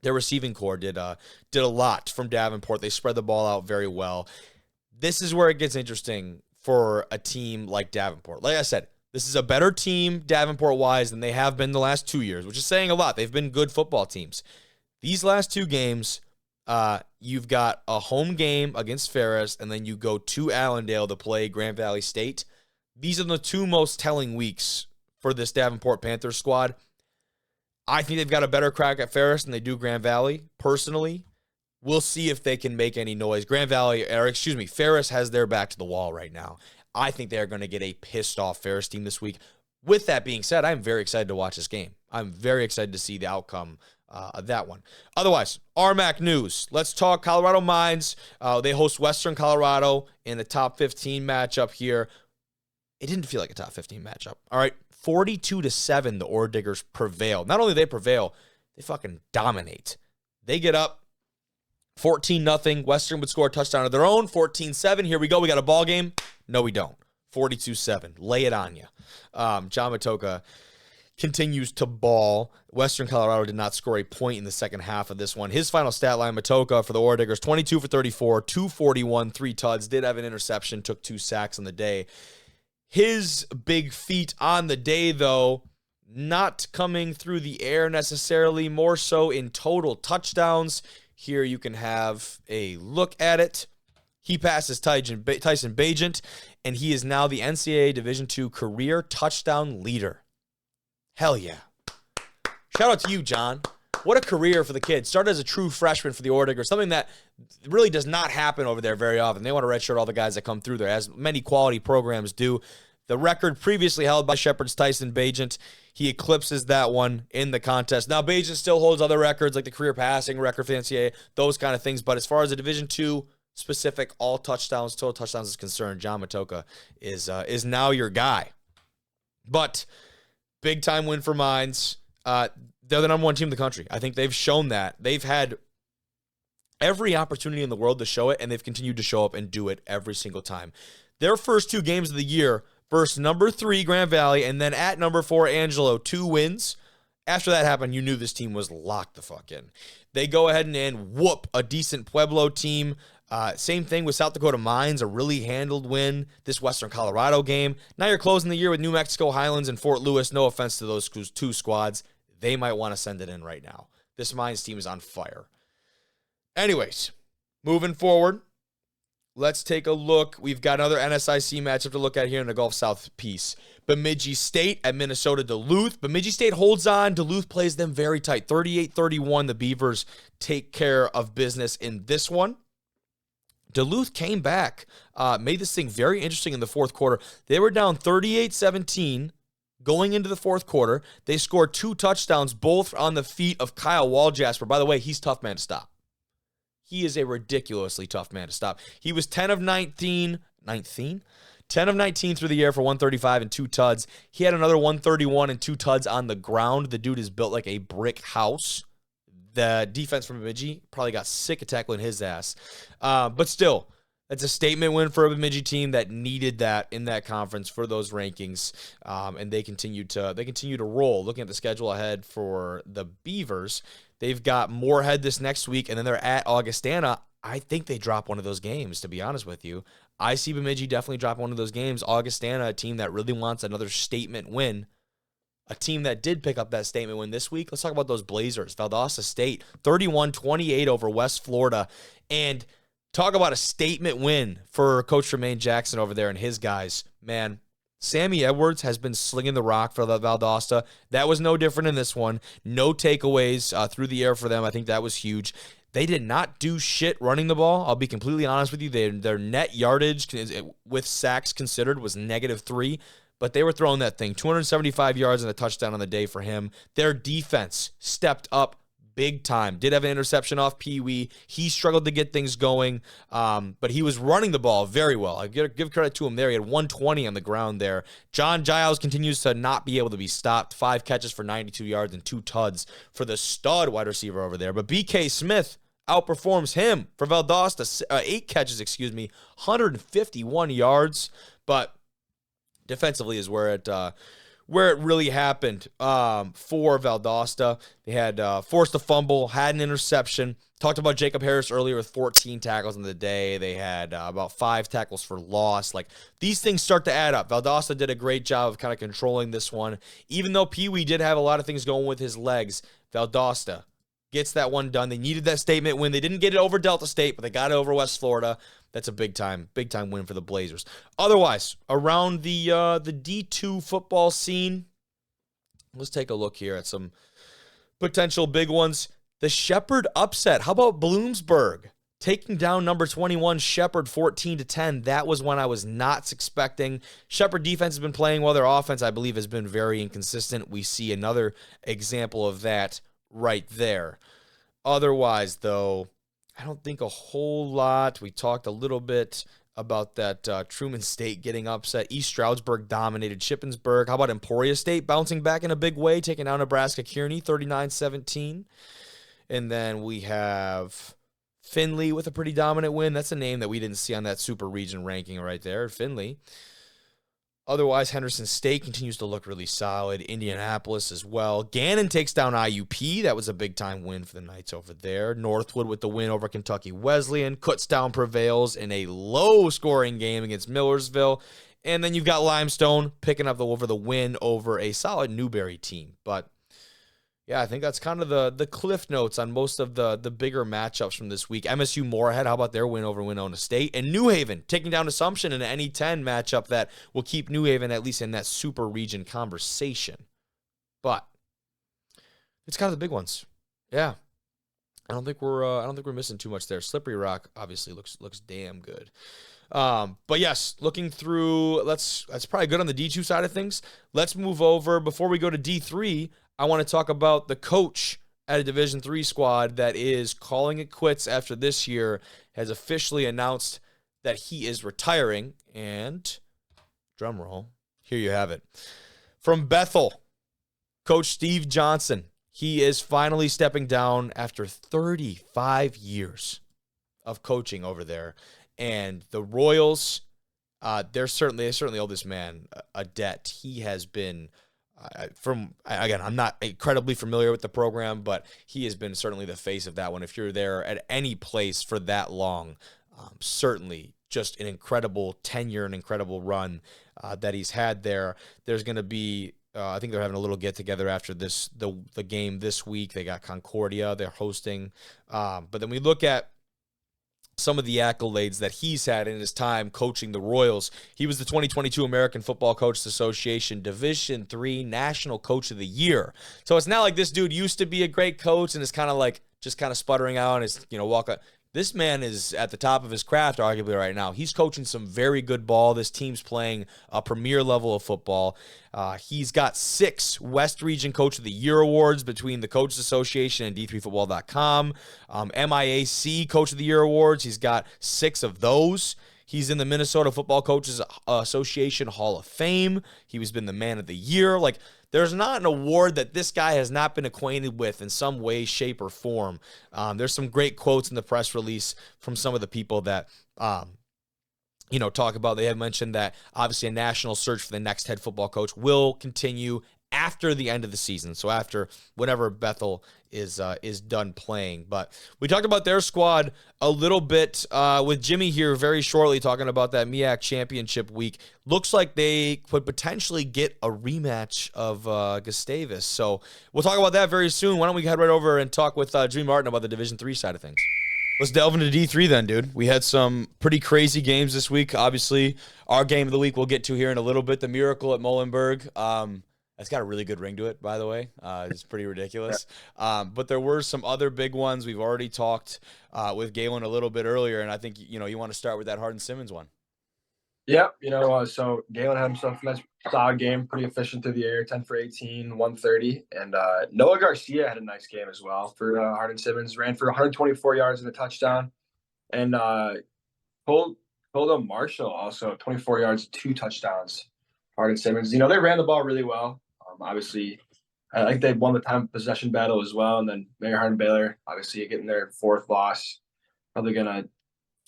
their receiving core did a lot from Davenport. They spread the ball out very well. This is where it gets interesting for a team like Davenport. Like I said, this is a better team Davenport-wise than they have been the last 2 years, which is saying a lot. They've been good football teams. These last 2 games, you've got a home game against Ferris, and then you go to Allendale to play Grand Valley State. These are the 2 most telling weeks for this Davenport Panthers squad. I think they've got a better crack at Ferris than they do Grand Valley, personally. We'll see if they can make any noise. Ferris has their back to the wall right now. I think they're going to get a pissed-off Ferris team this week. With that being said, I'm very excited to watch this game. I'm very excited to see the outcome of that one. Otherwise, RMAC news. Let's talk Colorado Mines. They host Western Colorado in the top 15 matchup here. It didn't feel like a top 15 matchup. All right, 42-7, the Ore Diggers prevail. Not only they prevail, they fucking dominate. They get up 14-0. Western would score a touchdown of their own. 14-7. Here we go. We got a ball game. No, we don't. 42-7. Lay it on you. John Matoka continues to ball. Western Colorado did not score a point in the second half of this one. His final stat line, Matoka for the Ore Diggers, 22 for 34, 241, 3 tuds. Did have an interception, took 2 sacks on the day. His big feat on the day, though, not coming through the air necessarily, more so in total touchdowns. Here you can have a look at it. He passes Tyson Bagent, and he is now the NCAA Division II career touchdown leader. Hell yeah. Shout out to you, John. What a career for the kid. Started as a true freshman for the Ore Diggers, something that really does not happen over there very often. They want to redshirt all the guys that come through there, as many quality programs do. The record previously held by Shepherd's Tyson Bagent, he eclipses that one in the contest. Now, Bagent still holds other records, like the career passing record for the NCAA, those kind of things. But as far as the Division II specific all touchdowns, total touchdowns is concerned, John Matoka is now your guy. But big time win for Mines. They're the number 1 team in the country. I think they've shown that. They've had every opportunity in the world to show it, and they've continued to show up and do it every single time. Their first 2 games of the year, versus number 3 Grand Valley, and then at number 4 Angelo, 2 wins. After that happened, you knew this team was locked the fuck in. They go ahead and whoop a decent Pueblo team. Same thing with South Dakota Mines, a really handled win. This Western Colorado game. Now you're closing the year with New Mexico Highlands and Fort Lewis. No offense to those 2 squads. They might want to send it in right now. This Mines team is on fire. Anyways, moving forward, let's take a look. We've got another NSIC matchup to look at here in the Gulf South piece. Bemidji State at Minnesota Duluth. Bemidji State holds on. Duluth plays them very tight. 38-31. The Beavers take care of business in this one. Duluth came back, made this thing very interesting in the fourth quarter. They were down 38-17 going into the fourth quarter. They scored 2 touchdowns, both on the feet of Kyle Waljasper. By the way, he's a tough man to stop. He is a ridiculously tough man to stop. He was 10 of 19 through the air for 135 and 2 tuds. He had another 131 and 2 tuds on the ground. The dude is built like a brick house. The defense from Bemidji probably got sick of tackling his ass. But still, that's a statement win for a Bemidji team that needed that in that conference for those rankings. And they continue to roll. Looking at the schedule ahead for the Beavers, they've got Moorhead this next week, and then they're at Augustana. I think they drop one of those games, to be honest with you. I see Bemidji definitely drop one of those games. Augustana, a team that really wants another statement win. A team that did pick up that statement win this week. Let's talk about those Blazers. Valdosta State, 31-28 over West Florida. And talk about a statement win for Coach Tremaine Jackson over there and his guys. Man, Sammy Edwards has been slinging the rock for the Valdosta. That was no different in this one. No takeaways through the air for them. I think that was huge. They did not do shit running the ball. I'll be completely honest with you. Their net yardage, with sacks considered, was -3. But they were throwing that thing. 275 yards and a touchdown on the day for him. Their defense stepped up big time. Did have an interception off Pee Wee. He struggled to get things going, but he was running the ball very well. I give credit to him there. He had 120 on the ground there. John Giles continues to not be able to be stopped. 5 catches for 92 yards and 2 tuds for the stud wide receiver over there. But BK Smith outperforms him for Valdosta. 8 catches, 151 yards. But defensively is where it really happened for Valdosta. They had forced a fumble, had an interception. Talked about Jacob Harris earlier with 14 tackles in the day. They had about 5 tackles for loss. Like, these things start to add up. Valdosta did a great job of kind of controlling this one. Even though Pee Wee did have a lot of things going with his legs, Valdosta gets that one done. They needed that statement win. They didn't get it over Delta State, but they got it over West Florida. That's a big time win for the Blazers. Otherwise, around the D2 football scene, let's take a look here at some potential big ones. The Shepherd upset. How about Bloomsburg taking down number 21 Shepherd 14-10? That was one I was not expecting. Shepherd defense has been playing well. Their offense, I believe, has been very inconsistent. We see another example of that right there. Otherwise, though, I don't think a whole lot. We talked a little bit about that Truman State getting upset. East Stroudsburg dominated Shippensburg. How about Emporia State bouncing back in a big way, taking down Nebraska Kearney 39-17. And then we have Findlay with a pretty dominant win. That's a name that we didn't see on that super region ranking right there, Findlay. Otherwise, Henderson State continues to look really solid. Indianapolis as well. Gannon takes down IUP. That was a big-time win for the Knights over there. Northwood with the win over Kentucky Wesleyan. Kutztown prevails in a low-scoring game against Millersville. And then you've got Limestone picking up the win over a solid Newberry team. But yeah, I think that's kind of the cliff notes on most of the bigger matchups from this week. MSU Moorhead, how about their win over Winona State? And New Haven taking down Assumption in an NE10 matchup that will keep New Haven at least in that super region conversation. But it's kind of the big ones. Yeah. I don't think we're missing too much there. Slippery Rock obviously looks damn good. But yes, looking through, that's probably good on the D2 side of things. Let's move over. Before we go to D3, I want to talk about the coach at a Division III squad that is calling it quits after this year, has officially announced that he is retiring. And drum roll, here you have it. From Bethel, Coach Steve Johnson. He is finally stepping down after 35 years. of coaching over there. And the Royals, they certainly owe this man a debt. He has been again, I'm not incredibly familiar with the program, but he has been certainly the face of that one. If you're there at any place for that long, certainly just an incredible tenure, an incredible run that he's had there. There's going to be, I think they're having a little get together after the game this week. They got Concordia they're hosting, but then we look at some of the accolades that he's had in his time coaching the Royals. He was the 2022 American Football Coaches Association Division III National Coach of the Year. So it's not like this dude used to be a great coach and is kind of like just kind of sputtering out and is, walk up. This man is at the top of his craft, arguably, right now. He's coaching some very good ball. This team's playing a premier level of football. He's got 6 West Region Coach of the Year awards between the Coaches Association and D3Football.com. MIAC Coach of the Year awards. He's got 6 of those. He's in the Minnesota Football Coaches Association Hall of Fame. He's been the Man of the Year. Like, there's not an award that this guy has not been acquainted with in some way, shape, or form. There's some great quotes in the press release from some of the people that, talk about. They have mentioned that obviously a national search for the next head football coach will continue after the end of the season. So after whenever Bethel is done playing. But we talked about their squad a little bit with Jimmy here very shortly, talking about that MEAC championship week. Looks like they could potentially get a rematch of Gustavus. So we'll talk about that very soon. Why don't we head right over and talk with Jimmy Martin about the Division III side of things. Let's delve into D3 then, dude. We had some pretty crazy games this week. Obviously, our game of the week we'll get to here in a little bit, the Miracle at Muhlenberg. That's got a really good ring to it, by the way. It's pretty ridiculous. But there were some other big ones. We've already talked with Gaylon a little bit earlier, and I think you want to start with that Hardin-Simmons one. Yeah, so Gaylon had himself a nice solid game, pretty efficient through the air, 10 for 18, 130. And Noah Garcia had a nice game as well for Hardin-Simmons, ran for 124 yards and a touchdown. And Coldo Marshall also 24 yards, 2 touchdowns. Hardin-Simmons, they ran the ball really well. Obviously, I think they won the time possession battle as well. And then Mayor Hardin-Baylor, obviously getting their 4th loss, probably going to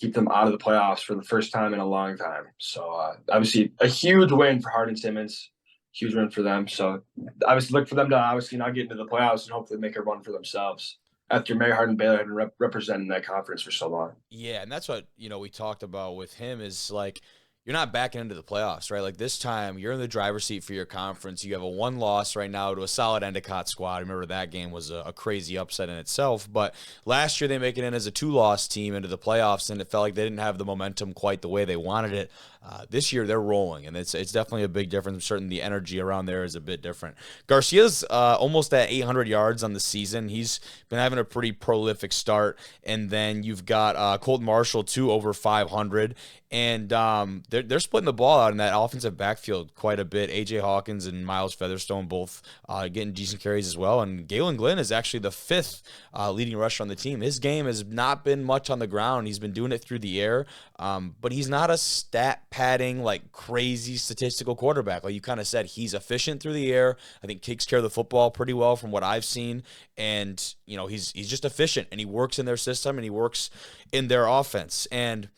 keep them out of the playoffs for the first time in a long time. So obviously a huge win for Hardin-Simmons, huge win for them. So obviously look for them to obviously not get into the playoffs and hopefully make a run for themselves after Mayor Hardin-Baylor had been representing that conference for so long. Yeah, and that's what, we talked about with him is like, you're not backing into the playoffs, right? Like this time, you're in the driver's seat for your conference. You have a 1 loss right now to a solid Endicott squad. Remember that game was a crazy upset in itself. But last year, they make it in as a 2-loss team into the playoffs, and it felt like they didn't have the momentum quite the way they wanted it. This year, they're rolling, and it's definitely a big difference. I'm certain the energy around there is a bit different. Garcia's almost at 800 yards on the season. He's been having a pretty prolific start. And then you've got Colton Marshall, too, over 500. And they're splitting the ball out in that offensive backfield quite a bit. A.J. Hawkins and Miles Featherstone both getting decent carries as well. And Gaylon Glynn is actually the 5th leading rusher on the team. His game has not been much on the ground. He's been doing it through the air. But he's not a stat padding, like crazy statistical quarterback. Like you kind of said, he's efficient through the air. I think takes care of the football pretty well from what I've seen. And, he's just efficient, and he works in their system and he works in their offense. And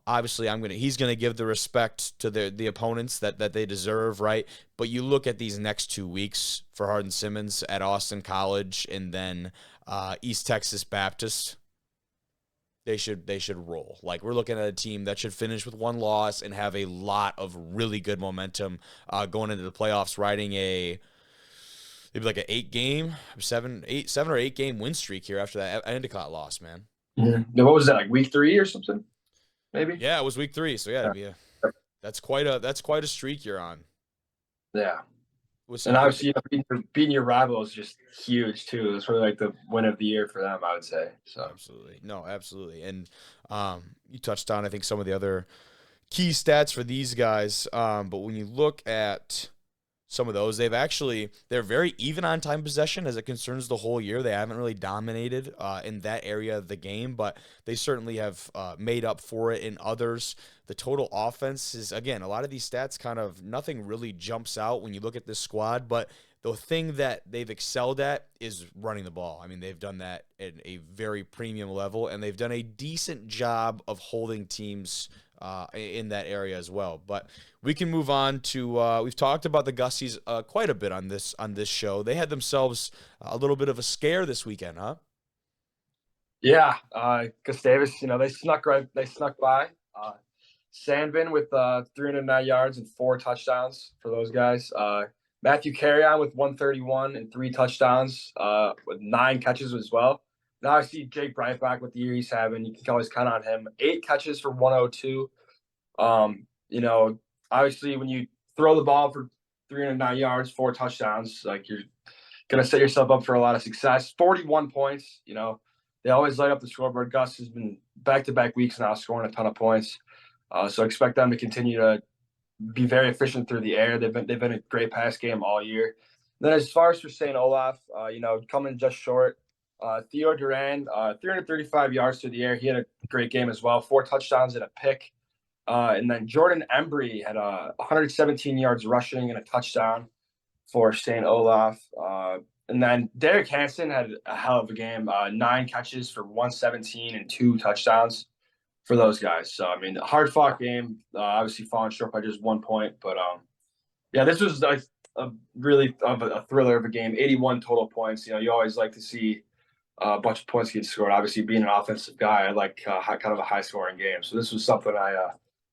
obviously he's gonna give the respect to the opponents that they deserve, right? But you look at these next 2 weeks for Hardin-Simmons at Austin College and then East Texas Baptist. They should roll. Like we're looking at a team that should finish with 1 loss and have a lot of really good momentum going into the playoffs, riding maybe like an 7 or 8 game win streak here after that Endicott loss, man. Mm-hmm. Now, what was that, like week 3 or something? Maybe. Yeah, it was week 3. So yeah, that's quite a streak you're on. Yeah. And obviously, beating your rival is just huge too. It's really like the win of the year for them, I would say. So absolutely, no, absolutely. And you touched on, I think, some of the other key stats for these guys. But when you look at some of those. They're very even on time possession as it concerns the whole year. They haven't really dominated in that area of the game, but they certainly have made up for it in others. The total offense is, again, a lot of these stats kind of nothing really jumps out when you look at this squad, but the thing that they've excelled at is running the ball. I mean, they've done that at a very premium level, and they've done a decent job of holding teams in that area as well. But we can move on to we've talked about the Gussies quite a bit on this show. They had themselves a little bit of a scare this weekend, huh? Yeah, Gustavus, they snuck by. Sandvin with 309 yards and 4 touchdowns for those guys. Matthew Carrion with 131 and 3 touchdowns with 9 catches as well. Now I see Jake Breitbach with the year he's having. You can always count on him. 8 catches for 102. Obviously when you throw the ball for 309 yards, 4 touchdowns, like you're going to set yourself up for a lot of success. 41 points, they always light up the scoreboard. Gus has been back-to-back weeks now scoring a ton of points. So expect them to continue to be very efficient through the air. They've been a great pass game all year. Then as far as for St. Olaf, coming just short. Theo Duran, 335 yards through the air. He had a great game as well. 4 touchdowns and a pick. And then Jordan Embry had 117 yards rushing and a touchdown for St. Olaf. And then Derek Hansen had a hell of a game. 9 catches for 117 and 2 touchdowns for those guys. So, I mean, a hard-fought game, obviously falling short by just 1 point. But, this was a really a thriller of a game. 81 total points. You always like to see a bunch of points get scored. Obviously, being an offensive guy, I like kind of a high-scoring game. So this was something I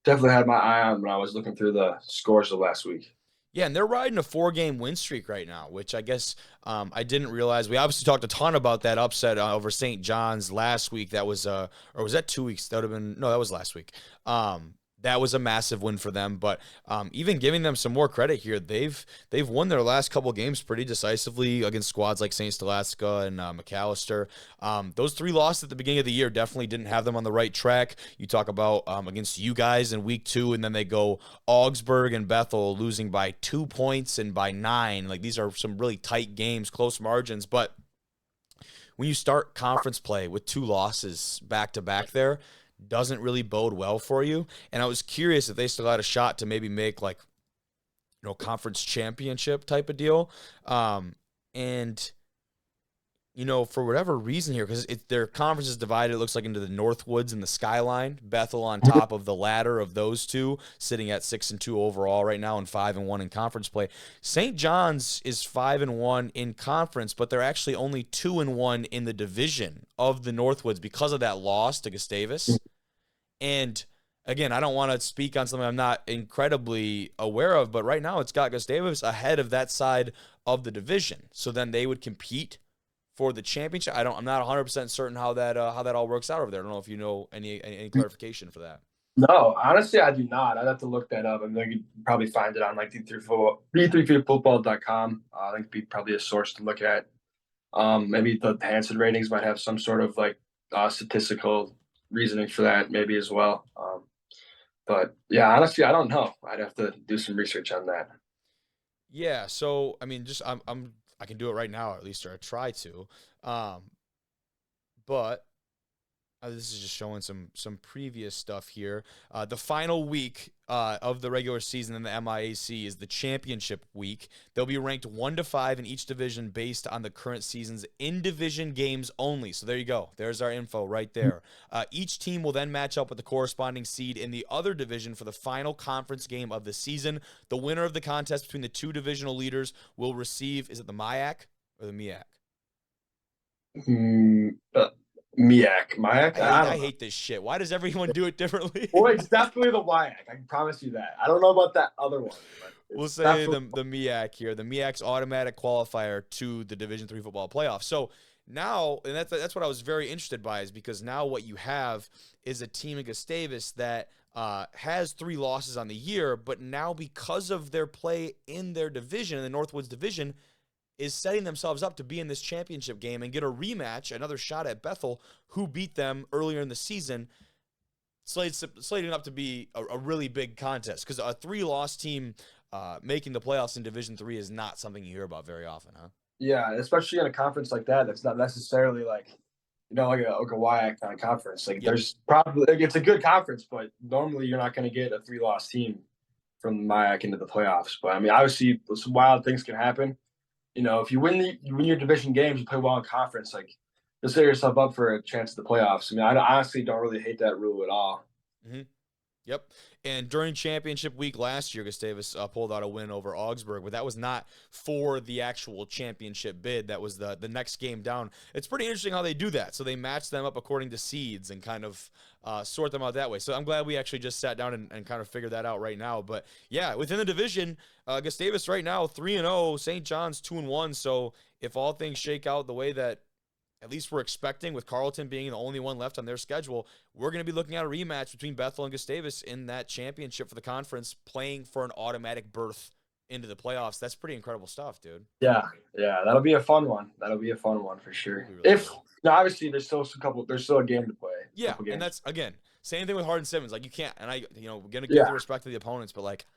definitely had my eye on when I was looking through the scores of last week. Yeah, and they're riding a 4-game win streak right now, which I guess I didn't realize. We obviously talked a ton about that upset over St. John's last week. That was, or was that 2 weeks? That was last week. That was a massive win for them. But even giving them some more credit here, they've won their last couple games pretty decisively against squads like St. Scholastica and McAllister. Those 3 losses at the beginning of the year definitely didn't have them on the right track. You talk about against you guys in week 2, and then they go Augsburg and Bethel losing by 2 points and by 9. Like, these are some really tight games, close margins. But when you start conference play with 2 losses back to back there, doesn't really bode well for you. And I was curious if they still had a shot to maybe make conference championship type of deal. For whatever reason here, because their conference is divided, it looks like, into the Northwoods and the Skyline. Bethel on top of the latter of those two, sitting at 6-2 overall right now and 5-1 in conference play. St. John's is 5-1 in conference, but they're actually only 2-1 in the division of the Northwoods because of that loss to Gustavus. And again, I don't want to speak on something I'm not incredibly aware of, but right now it's got Gustavus ahead of that side of the division. So then they would compete for the championship. I'm not 100% certain how that all works out over there. I don't know if you know any clarification for that. No, honestly, I do not. I'd have to look that up. I mean, you could probably find it on like D3football.com. I think it'd be probably a source to look at. Maybe the Hansen ratings might have some sort of statistical reasoning for that, maybe as well. But yeah, honestly, I don't know. I'd have to do some research on that. Yeah. So I mean, I can do it right now, at least, or I try to. But this is just showing some previous stuff here. The final week of the regular season in the MIAC is the championship week. They'll be ranked 1 to 5 in each division based on the current season's in-division games only. So there you go. There's our info right there. Each team will then match up with the corresponding seed in the other division for the final conference game of the season. The winner of the contest between the 2 divisional leaders will receive, is it the MIAC or the MEAC? MEAC. I hate this shit. Why does everyone do it differently? Well, it's definitely the WIAC. I can promise you that. I don't know about that other one. We'll say the MEAC here. The MEAC's automatic qualifier to the Division III football playoff. So now, and that's what I was very interested by, is because now what you have is a team in Gustavus that has 3 losses on the year, but now because of their play in their division, in the Northwoods division, is setting themselves up to be in this championship game and get a rematch, another shot at Bethel, who beat them earlier in the season, slating up to be a really big contest. Because a 3-loss team making the playoffs in Division III is not something you hear about very often, huh? Yeah, especially in a conference like that. That's not necessarily like, like a WIAC kind of conference. Like, Yep. there's probably it's a good conference, but normally you're not going to get a 3-loss team from the MIAC into the playoffs. But I mean, obviously, some wild things can happen. If you win your division games, you play well in conference. Like, you'll set yourself up for a chance at the playoffs. I mean, I honestly don't really hate that rule at all. Mm-hmm. Yep. And during championship week last year, Gustavus pulled out a win over Augsburg, but that was not for the actual championship bid. That was the next game down. It's pretty interesting how they do that. So they match them up according to seeds and kind of sort them out that way. So I'm glad we actually just sat down and kind of figured that out right now. But yeah, within the division, Gustavus right now 3-0, St. John's 2-1. So if all things shake out the way that at least we're expecting, with Carleton being the only one left on their schedule, we're going to be looking at a rematch between Bethel and Gustavus in that championship for the conference, playing for an automatic berth into the playoffs. That's pretty incredible stuff, dude. Yeah, that'll be a fun one. That'll be a fun one for sure. Really obviously there's still a game to play. Yeah, and that's again same thing with Hardin-Simmons. Like, you can't, and we're gonna give the respect to the opponents, but like,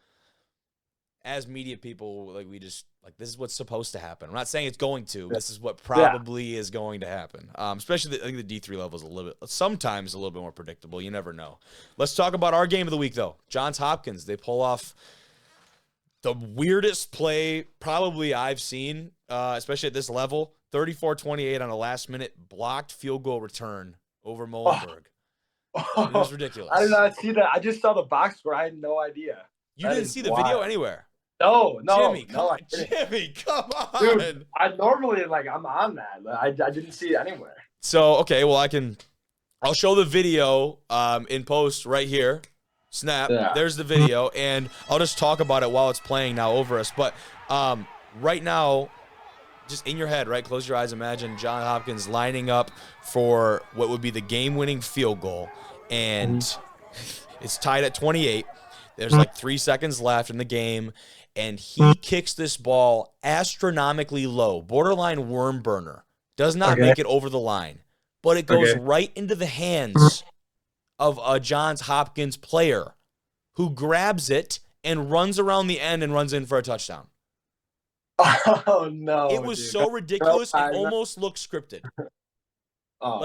as media people, like, we just this is what's supposed to happen. I'm not saying it's going to. This is what probably is going to happen. Especially I think the D3 level is sometimes a little bit more predictable. You never know. Let's talk about our game of the week though. Johns Hopkins. They pull off the weirdest play probably I've seen, especially at this level. 34-28 on a last-minute blocked field goal return over Molenberg. It was ridiculous. I did not see that. I just saw the box score. I had no idea. You didn't see the video anywhere? No, Jimmy, come on. Dude, I normally, I'm on that. I didn't see it anywhere. So, okay, well, I'll show the video in post right here. Snap. Yeah. There's the video, and I'll just talk about it while it's playing now over us. But right now, just in your head, right, close your eyes, imagine Johns Hopkins lining up for what would be the game-winning field goal, and it's tied at 28. There's 3 seconds left in the game, and he kicks this ball astronomically low, borderline worm burner. Does not make it over the line, but it goes right into the hands of a Johns Hopkins player who grabs it and runs around the end and runs in for a touchdown. Oh, no. It was so ridiculous, it almost looked scripted.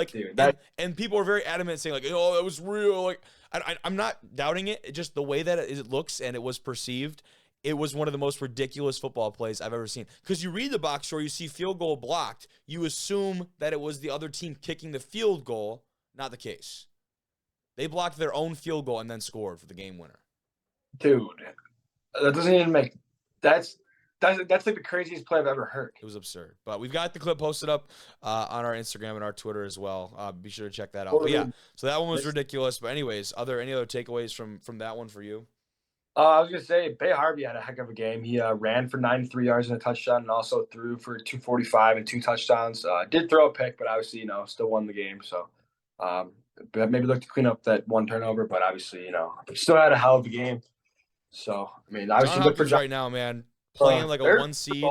Dude. And people were very adamant saying, that was real. I'm not doubting it. Just the way that it looks and it was perceived, it was one of the most ridiculous football plays I've ever seen. Because you read the box score, you see field goal blocked. You assume that it was the other team kicking the field goal. Not the case. They blocked their own field goal and then scored for the game winner. Dude, that doesn't even make – that's the craziest play I've ever heard. It was absurd. But we've got the clip posted up on our Instagram and our Twitter as well. Be sure to check that out. But yeah, so that one was ridiculous. But anyways, any other takeaways from that one for you? I was going to say, Bay Harvey had a heck of a game. He ran for 93 yards and a touchdown, and also threw for 245 and 2 touchdowns. Did throw a pick, but obviously, still won the game. So maybe look to clean up that one turnover, but obviously, still had a hell of a game. So, I mean, obviously look for right now, man. Playing like a 1 seed,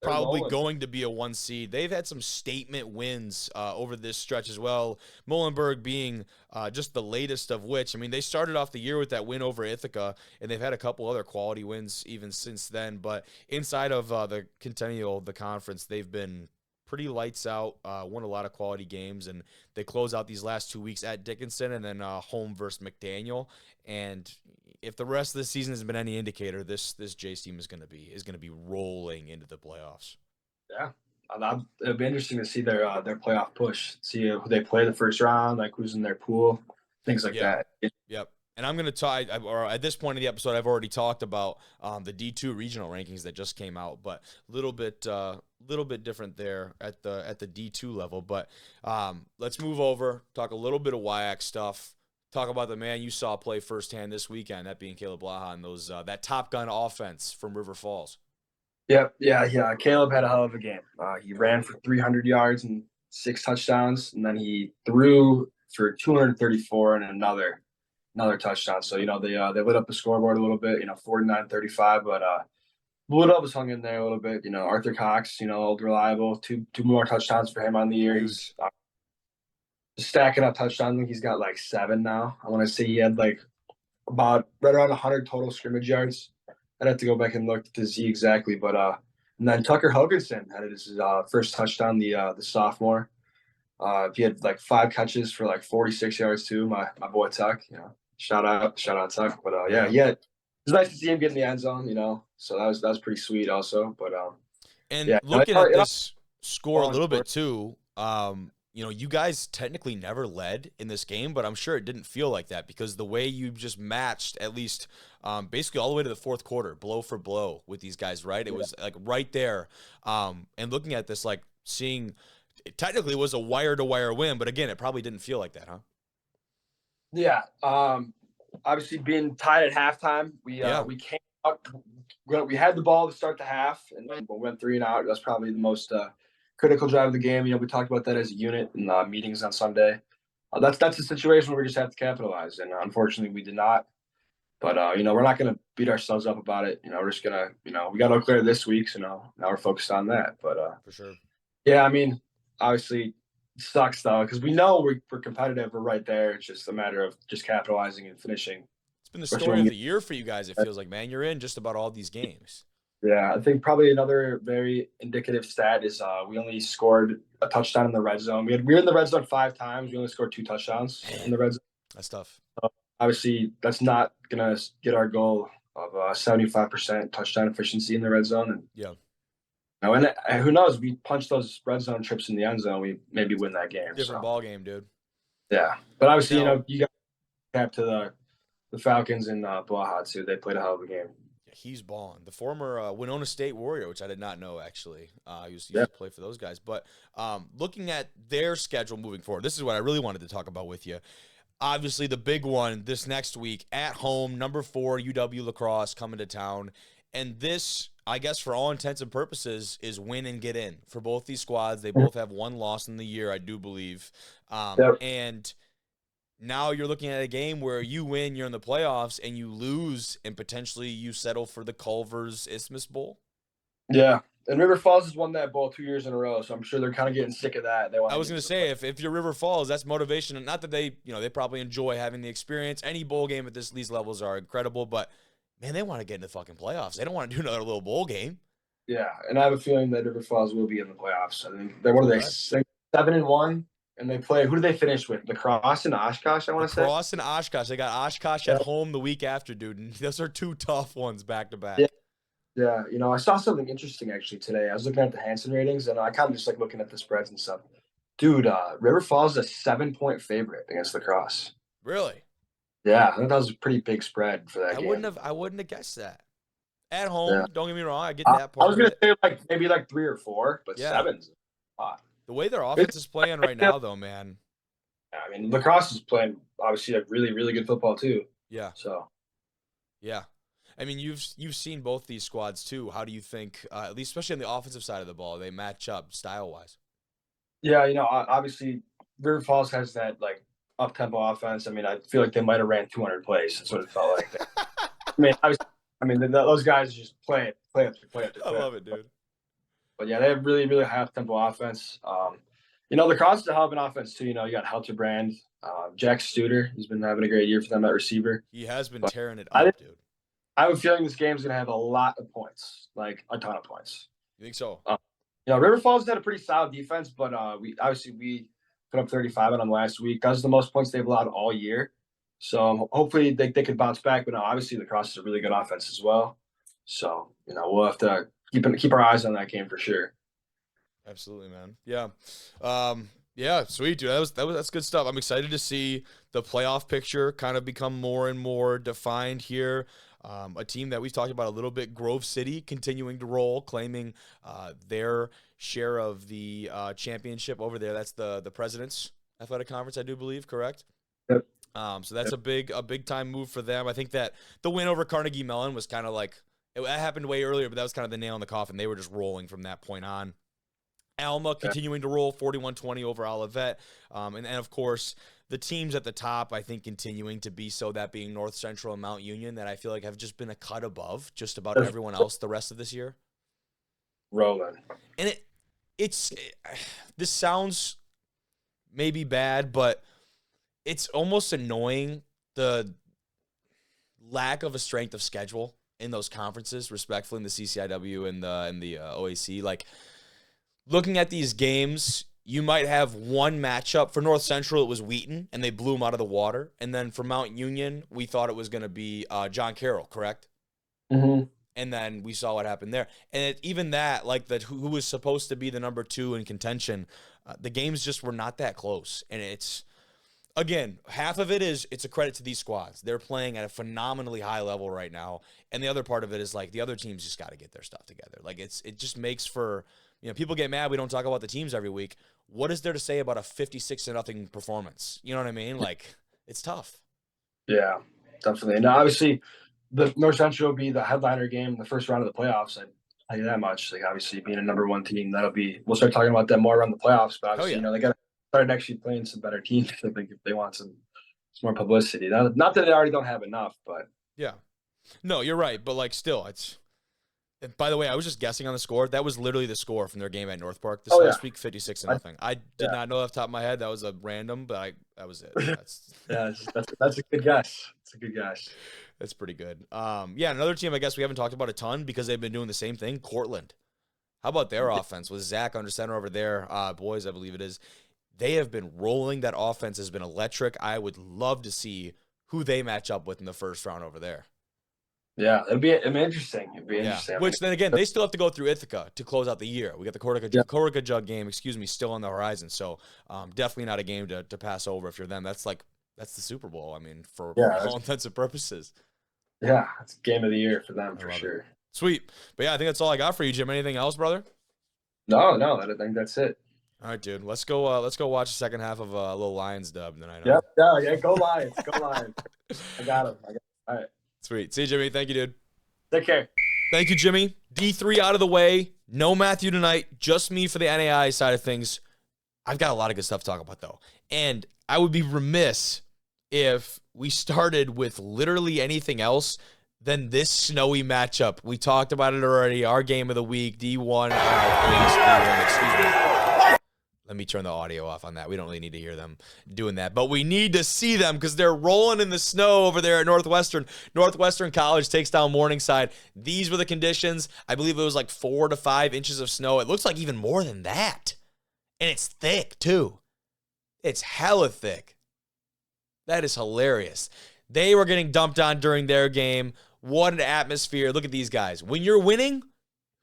probably rolling. Going to be a 1 seed. They've had some statement wins over this stretch as well. Molenberg being just the latest of which. I mean, they started off the year with that win over Ithaca, and they've had a couple other quality wins even since then. But inside of the Centennial, the conference, they've been pretty lights out, won a lot of quality games, and they close out these last 2 weeks at Dickinson and then home versus McDaniel. And if the rest of the season has been any indicator, this Jays team is going to be rolling into the playoffs. Yeah, it'll be interesting to see their playoff push. See who they play the first round, who's in their pool, things like that. Yep. And I'm going to or at this point in the episode, I've already talked about the D2 regional rankings that just came out, but a little bit different there at the D2 level. But let's move over, talk a little bit of WIAC stuff. Talk about the man you saw play firsthand this weekend, that being Caleb Blaha and those that Top Gun offense from River Falls. Yep, yeah. Caleb had a hell of a game. He ran for 300 yards and 6 touchdowns, and then he threw for 234 and another touchdown. So, they lit up the scoreboard a little bit, 49-35, but Blue Devils hung in there a little bit. Arthur Cox, old reliable, two more touchdowns for him on the year. He's stacking up touchdowns. I think he's got 7 now. I want to say he had about right around 100 total scrimmage yards I'd have to go back and look to see exactly, but and then Tucker Hoganson had his first touchdown, the sophomore. He had like 5 catches for like 46 yards too. My boy Tuck, shout out Tuck. But yeah, it was nice to see him get in the end zone, So that was pretty sweet also. But and yeah, looking at this score a little bit too, you guys technically never led in this game, but I'm sure it didn't feel like that because the way you just matched at least basically all the way to the fourth quarter, blow for blow with these guys, right? It was like right there. And looking at this, like seeing it technically was a wire-to-wire win, but again, it probably didn't feel like that, huh? Yeah. Obviously being tied at halftime, we came up, we had the ball to start the half and we went 3 and out. That's probably the most critical drive of the game. We talked about that as a unit in meetings on Sunday. That's a situation where we just have to capitalize, and unfortunately we did not. But we're not going to beat ourselves up about it. We're just gonna, we got Eau Claire this week, so now we're focused on that. But for sure, yeah, I mean, obviously it sucks though because we know we're competitive. We're right there. It's just a matter of just capitalizing and finishing. It's been the story of the year for you guys. It feels like, man, you're in just about all these games. Yeah, I think probably another very indicative stat is we only scored a touchdown in the red zone. We were in the red zone 5 times. We only scored 2 touchdowns in the red zone. That's tough. So obviously, that's not gonna get our goal of 75% touchdown efficiency in the red zone. And yeah, and who knows? We punch those red zone trips in the end zone, we maybe win that game. Different ball game, dude. Yeah, but obviously, you got cap to the Falcons and Baja too. They played a hell of a game. He's balling. The former Winona State Warrior, which I did not know, actually. He used to play for those guys. But looking at their schedule moving forward, this is what I really wanted to talk about with you. Obviously, the big one this next week, at home, number 4, UW La Crosse coming to town. And this, I guess, for all intents and purposes, is win and get in. For both these squads, they both have 1 loss in the year, I do believe. And now you're looking at a game where you win, you're in the playoffs, and you lose, and potentially you settle for the Culver's Isthmus Bowl. Yeah, and River Falls has won that bowl 2 years in a row, so I'm sure they're kind of getting sick of that. I was going to say, if you're River Falls, that's motivation. And not that they probably enjoy having the experience. Any bowl game at these levels are incredible, but man, they want to get into fucking playoffs. They don't want to do another little bowl game. Yeah, and I have a feeling that River Falls will be in the playoffs. I think they're 7-1. And they play. Who do they finish with? Lacrosse and Oshkosh, I want to say. Lacrosse and Oshkosh. They got Oshkosh at home the week after, dude. And those are 2 tough ones back to back. Yeah. I saw something interesting actually today. I was looking at the Hansen ratings, and I kind of just like looking at the spreads and stuff. Dude, River Falls is a 7-point favorite against Lacrosse. Really? Yeah, I think that was a pretty big spread for that game. I wouldn't have guessed that. At home, don't get me wrong. I get that part. I was going to say maybe 3 or 4, but 7's a lot. The way their offense is playing right now, though, man. I mean, Lacrosse is playing, obviously, a really, really good football, too. Yeah. So. Yeah. I mean, you've seen both these squads, too. How do you think, at least especially on the offensive side of the ball, they match up style-wise? Yeah, obviously, River Falls has that, up-tempo offense. I mean, I feel like they might have ran 200 plays. That's what it felt like. Those guys just play it. I love it, dude. But yeah, they have really, really high tempo offense. Lacrosse is a hell of an offense too. You got Helterbrand, Jack Studer. He's been having a great year for them at receiver. He has been tearing it up, dude. I have a feeling this game's gonna have a lot of points, like a ton of points. You think so? River Falls had a pretty solid defense, but we put up 35 on them last week. That was the most points they've allowed all year. So hopefully they could bounce back. But no, obviously Lacrosse is a really good offense as well. So we'll have to keep our eyes on that game for sure. Absolutely, man. Yeah, sweet, dude. That's good stuff. I'm excited to see the playoff picture kind of become more and more defined here. A team that we've talked about a little bit, Grove City, continuing to roll, claiming their share of the championship over there. That's the President's Athletic Conference, I do believe, correct? Yep. So that's a big time move for them. I think that the win over Carnegie Mellon was kind of like, it happened way earlier, but that was kind of the nail in the coffin. They were just rolling from that point on. Alma continuing to roll 41-20 over Olivet. And of course, the teams at the top, I think, continuing to be so, that being North Central and Mount Union, that I feel like have just been a cut above just about everyone else the rest of this year. Rolling. And this sounds maybe bad, but it's almost annoying, the lack of a strength of schedule in those conferences, respectfully, in the CCIW and the OAC. Like, looking at these games, you might have one matchup. For North Central, it was Wheaton, and they blew them out of the water. And then for Mount Union, we thought it was going to be John Carroll, correct? Mm-hmm. And then we saw what happened there. And even that, like who was supposed to be the number 2 in contention, the games just were not that close. And it's, again, half of it is it's a credit to these squads. They're playing at a phenomenally high level right now. And the other part of it is, like, the other teams just got to get their stuff together. Like, it just makes for, people get mad we don't talk about the teams every week. What is there to say about a 56-0 performance? You know what I mean? Like, it's tough. Yeah, definitely. And obviously, the North Central will be the headliner game in the first round of the playoffs. I tell you that much. Like, obviously, being a number 1 team, we'll start talking about them more around the playoffs. But obviously, they got to start actually playing some better teams. I think if they want some more publicity. Not that they already don't have enough, but yeah, no, you're right. But like, still, it's. And by the way, I was just guessing on the score. That was literally the score from their game at North Park this last week, 56-0. I did not know off the top of my head. That was a random, but that was it. That's a good guess. It's a good guess. That's pretty good. Another team I guess we haven't talked about a ton because they've been doing the same thing. Cortland. How about their offense with Zach under center over there? Boys, I believe it is. They have been rolling. That offense has been electric. I would love to see who they match up with in the first round over there. Yeah, it'd be interesting. Interesting. Which then again, they still have to go through Ithaca to close out the year. We got the Corica Jug game, still on the horizon. So definitely not a game to pass over if you're them. That's the Super Bowl. I mean, for all intents and purposes. Yeah, it's game of the year for them for sure. Sweet. But yeah, I think that's all I got for you, Jim. Anything else, brother? No, I think that's it. All right, dude. Let's go watch the second half of a little Lions dub tonight. Yeah, go Lions. Go Lions. I got him. All right. Sweet. See you, Jimmy. Thank you, dude. Take care. Thank you, Jimmy. D3 out of the way. No Matthew tonight. Just me for the NAIA side of things. I've got a lot of good stuff to talk about, though. And I would be remiss if we started with literally anything else than this snowy matchup. We talked about it already. Our game of the week, D1R. Excuse me. Let me turn the audio off on that. We don't really need to hear them doing that. But we need to see them because they're rolling in the snow over there at Northwestern. Northwestern College takes down Morningside. These were the conditions. I believe it was like 4 to 5 inches of snow. It looks like even more than that. And it's thick, too. It's hella thick. That is hilarious. They were getting dumped on during their game. What an atmosphere. Look at these guys. When you're winning,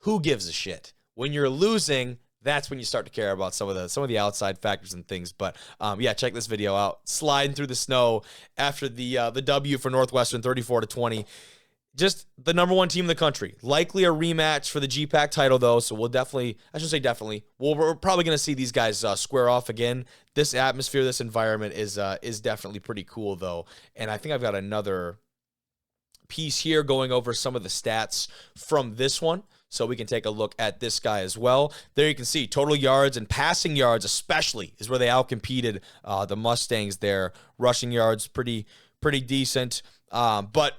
who gives a shit? When you're losing, that's when you start to care about some of the outside factors and things. But check this video out. Sliding through the snow after the W for Northwestern, 34-20. Just the number 1 team in the country. Likely a rematch for the GPAC title, though. So we'll definitely, I shouldn't say definitely. We're probably going to see these guys square off again. This atmosphere, this environment is definitely pretty cool, though. And I think I've got another piece here going over some of the stats from this one. So we can take a look at this guy as well. There you can see total yards and passing yards especially is where they outcompeted the Mustangs there. Rushing yards, pretty decent. But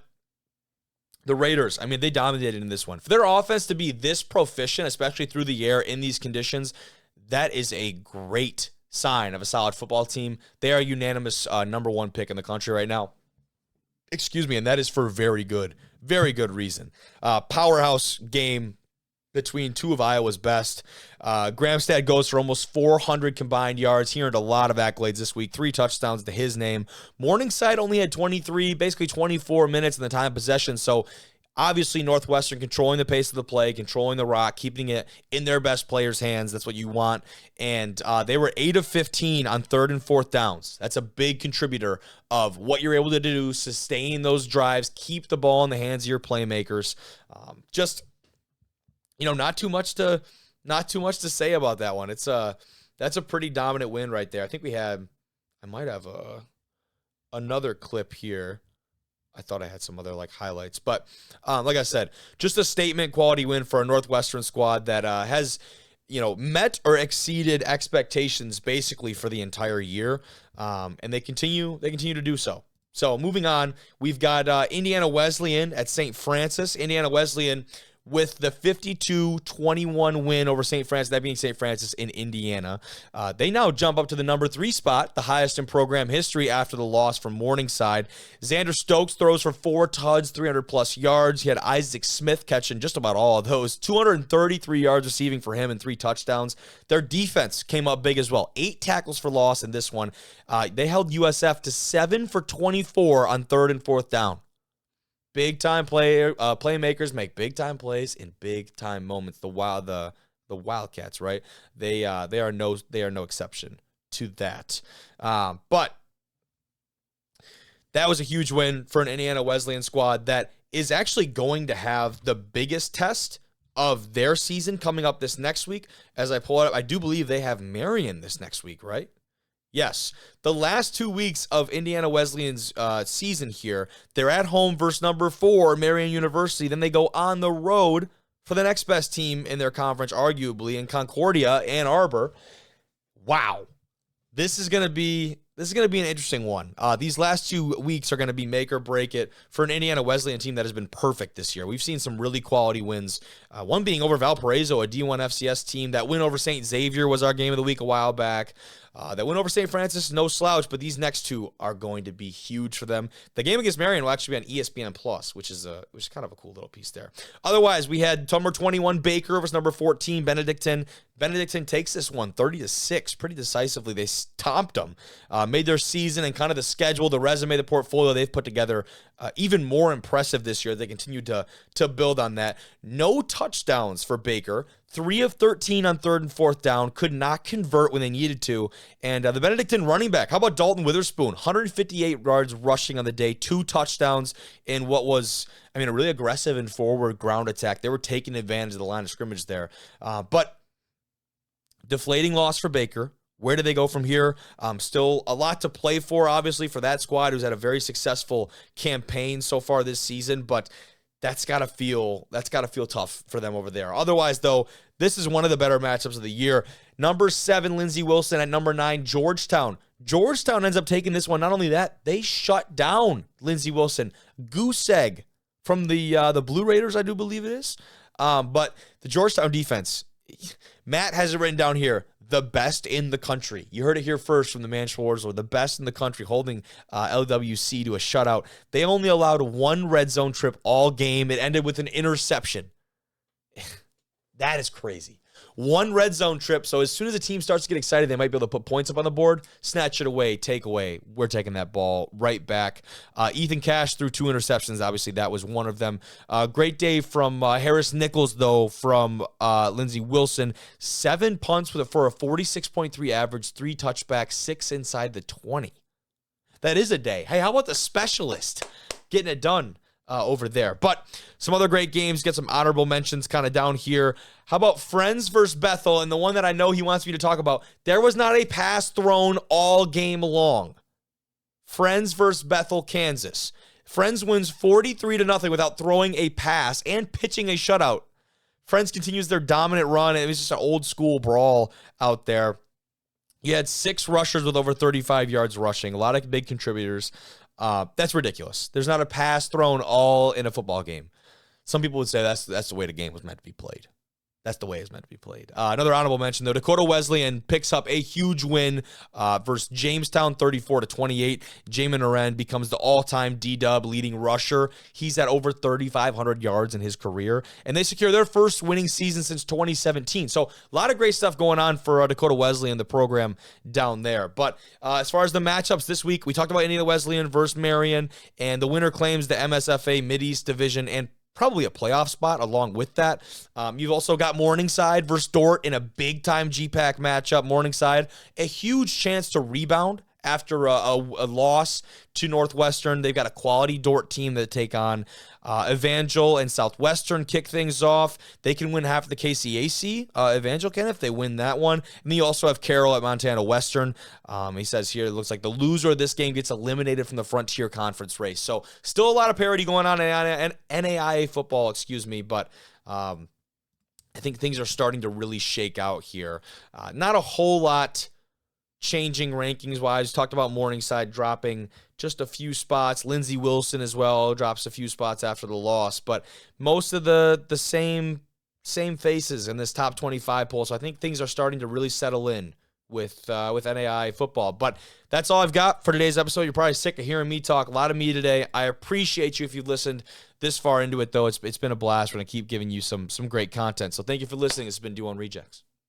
the Raiders, I mean, they dominated in this one. For their offense to be this proficient, especially through the air in these conditions, that is a great sign of a solid football team. They are unanimous number 1 pick in the country right now. Excuse me, and that is for very good reason. Powerhouse game between 2 of Iowa's best. Gramstad goes for almost 400 combined yards. He earned a lot of accolades this week. 3 touchdowns to his name. Morningside only had 23, basically 24 minutes in the time of possession. So obviously Northwestern controlling the pace of the play, controlling the rock, keeping it in their best players' hands. That's what you want. And they were 8 of 15 on 3rd and 4th downs. That's a big contributor of what you're able to do, sustain those drives, keep the ball in the hands of your playmakers. Not too much to say about that one. That's a pretty dominant win right there. I think I might have another clip here. I thought I had some other highlights, but like I said, just a statement quality win for a Northwestern squad that has met or exceeded expectations basically for the entire year, and they continue to do so. So moving on, we've got Indiana Wesleyan at St. Francis. Indiana Wesleyan with the 52-21 win over St. Francis, that being St. Francis in Indiana. They now jump up to the number 3 spot, the highest in program history after the loss from Morningside. Xander Stokes throws for 4 tuds, 300-plus yards. He had Isaac Smith catching just about all of those. 233 yards receiving for him and 3 touchdowns. Their defense came up big as well. 8 tackles for loss in this one. They held USF to 7 for 24 on 3rd and 4th down. Big-time playmakers make big-time plays in big-time moments. The Wildcats, right? They are no exception to that. But that was a huge win for an Indiana Wesleyan squad that is actually going to have the biggest test of their season coming up this next week. As I pull it up, I do believe they have Marion this next week, right? Yes, the last 2 weeks of Indiana Wesleyan's season here, they're at home versus number 4, Marion University. Then they go on the road for the next best team in their conference, arguably, in Concordia, Ann Arbor. Wow. This is going to be an interesting one. These last 2 weeks are going to be make or break it for an Indiana Wesleyan team that has been perfect this year. We've seen some really quality wins, one being over Valparaiso, a D1 FCS team. That win over St. Xavier was our game of the week a while back. That win over St. Francis, no slouch, but these next 2 are going to be huge for them. The game against Marion will actually be on ESPN Plus, which is kind of a cool little piece there. Otherwise, we had number 21 Baker versus number 14 Benedictine. Benedictine takes this one 30-6 pretty decisively. They stomped them, made their season and kind of the schedule, the resume, the portfolio they've put together even more impressive this year. They continue to build on that. No touchdowns for Baker. 3 of 13 on 3rd and 4th down. Could not convert when they needed to. And the Benedictine running back, how about Dalton Witherspoon? 158 yards rushing on the day, 2 touchdowns in what was, a really aggressive and forward ground attack. They were taking advantage of the line of scrimmage there. But deflating loss for Baker. Where do they go from here? Still a lot to play for, obviously, for that squad who's had a very successful campaign so far this season, but that's gotta feel tough for them over there. Otherwise, though, this is one of the better matchups of the year. Number 7, Lindsey Wilson at number 9, Georgetown. Georgetown ends up taking this one. Not only that, they shut down Lindsey Wilson. Goose egg from the Blue Raiders, I do believe it is. But the Georgetown defense, Matt has it written down here. The best in the country. You heard it here first from the man Schwarzer. The best in the country, holding LWC to a shutout. They only allowed 1 red zone trip all game. It ended with an interception. That is crazy. 1 red zone trip. So as soon as the team starts to get excited, they might be able to put points up on the board, snatch it away, take away. We're taking that ball right back. Ethan Cash threw 2 interceptions. Obviously, that was one of them. Great day from Harris Nichols, though, from Lindsey Wilson. 7 punts for a 46.3 average, 3 touchbacks, 6 inside the 20. That is a day. Hey, how about the specialist getting it done over there? But some other great games, get some honorable mentions kind of down here. How about Friends versus Bethel? And the one that I know he wants me to talk about, there was not a pass thrown all game long. Friends versus Bethel, Kansas. Friends wins 43-0 without throwing a pass and pitching a shutout. Friends continues their dominant run. It was just an old school brawl out there. You had 6 rushers with over 35 yards rushing. A lot of big contributors. That's ridiculous. There's not a pass thrown all in a football game. Some people would say that's the way the game was meant to be played. That's the way it's meant to be played. Another honorable mention, though, Dakota Wesleyan picks up a huge win versus Jamestown, 34-28. Jamin Aren becomes the all-time D-Dub leading rusher. He's at over 3,500 yards in his career, and they secure their first winning season since 2017. So a lot of great stuff going on for Dakota Wesleyan, the program down there. But as far as the matchups this week, we talked about Indiana Wesleyan versus Marion, and the winner claims the MSFA Mid-East Division and probably a playoff spot along with that. You've also got Morningside versus Dort in a big-time GPAC matchup. Morningside, a huge chance to rebound after a loss to Northwestern. They've got a quality Dort team that take on. Evangel and Southwestern kick things off. They can win half of the KCAC. Evangel can if they win that one. And then you also have Carroll at Montana Western. He says here, it looks like the loser of this game gets eliminated from the Frontier Conference race. So still a lot of parity going on in NAIA football, but I think things are starting to really shake out here. Not a whole lot changing rankings-wise. Talked about Morningside dropping just a few spots. Lindsey Wilson as well drops a few spots after the loss. But most of the same faces in this top 25 poll. So I think things are starting to really settle in with NAIA football. But that's all I've got for today's episode. You're probably sick of hearing me talk. A lot of me today. I appreciate you if you've listened this far into it, though. It's been a blast. We're going to keep giving you some great content. So thank you for listening. This has been D1 Rejects.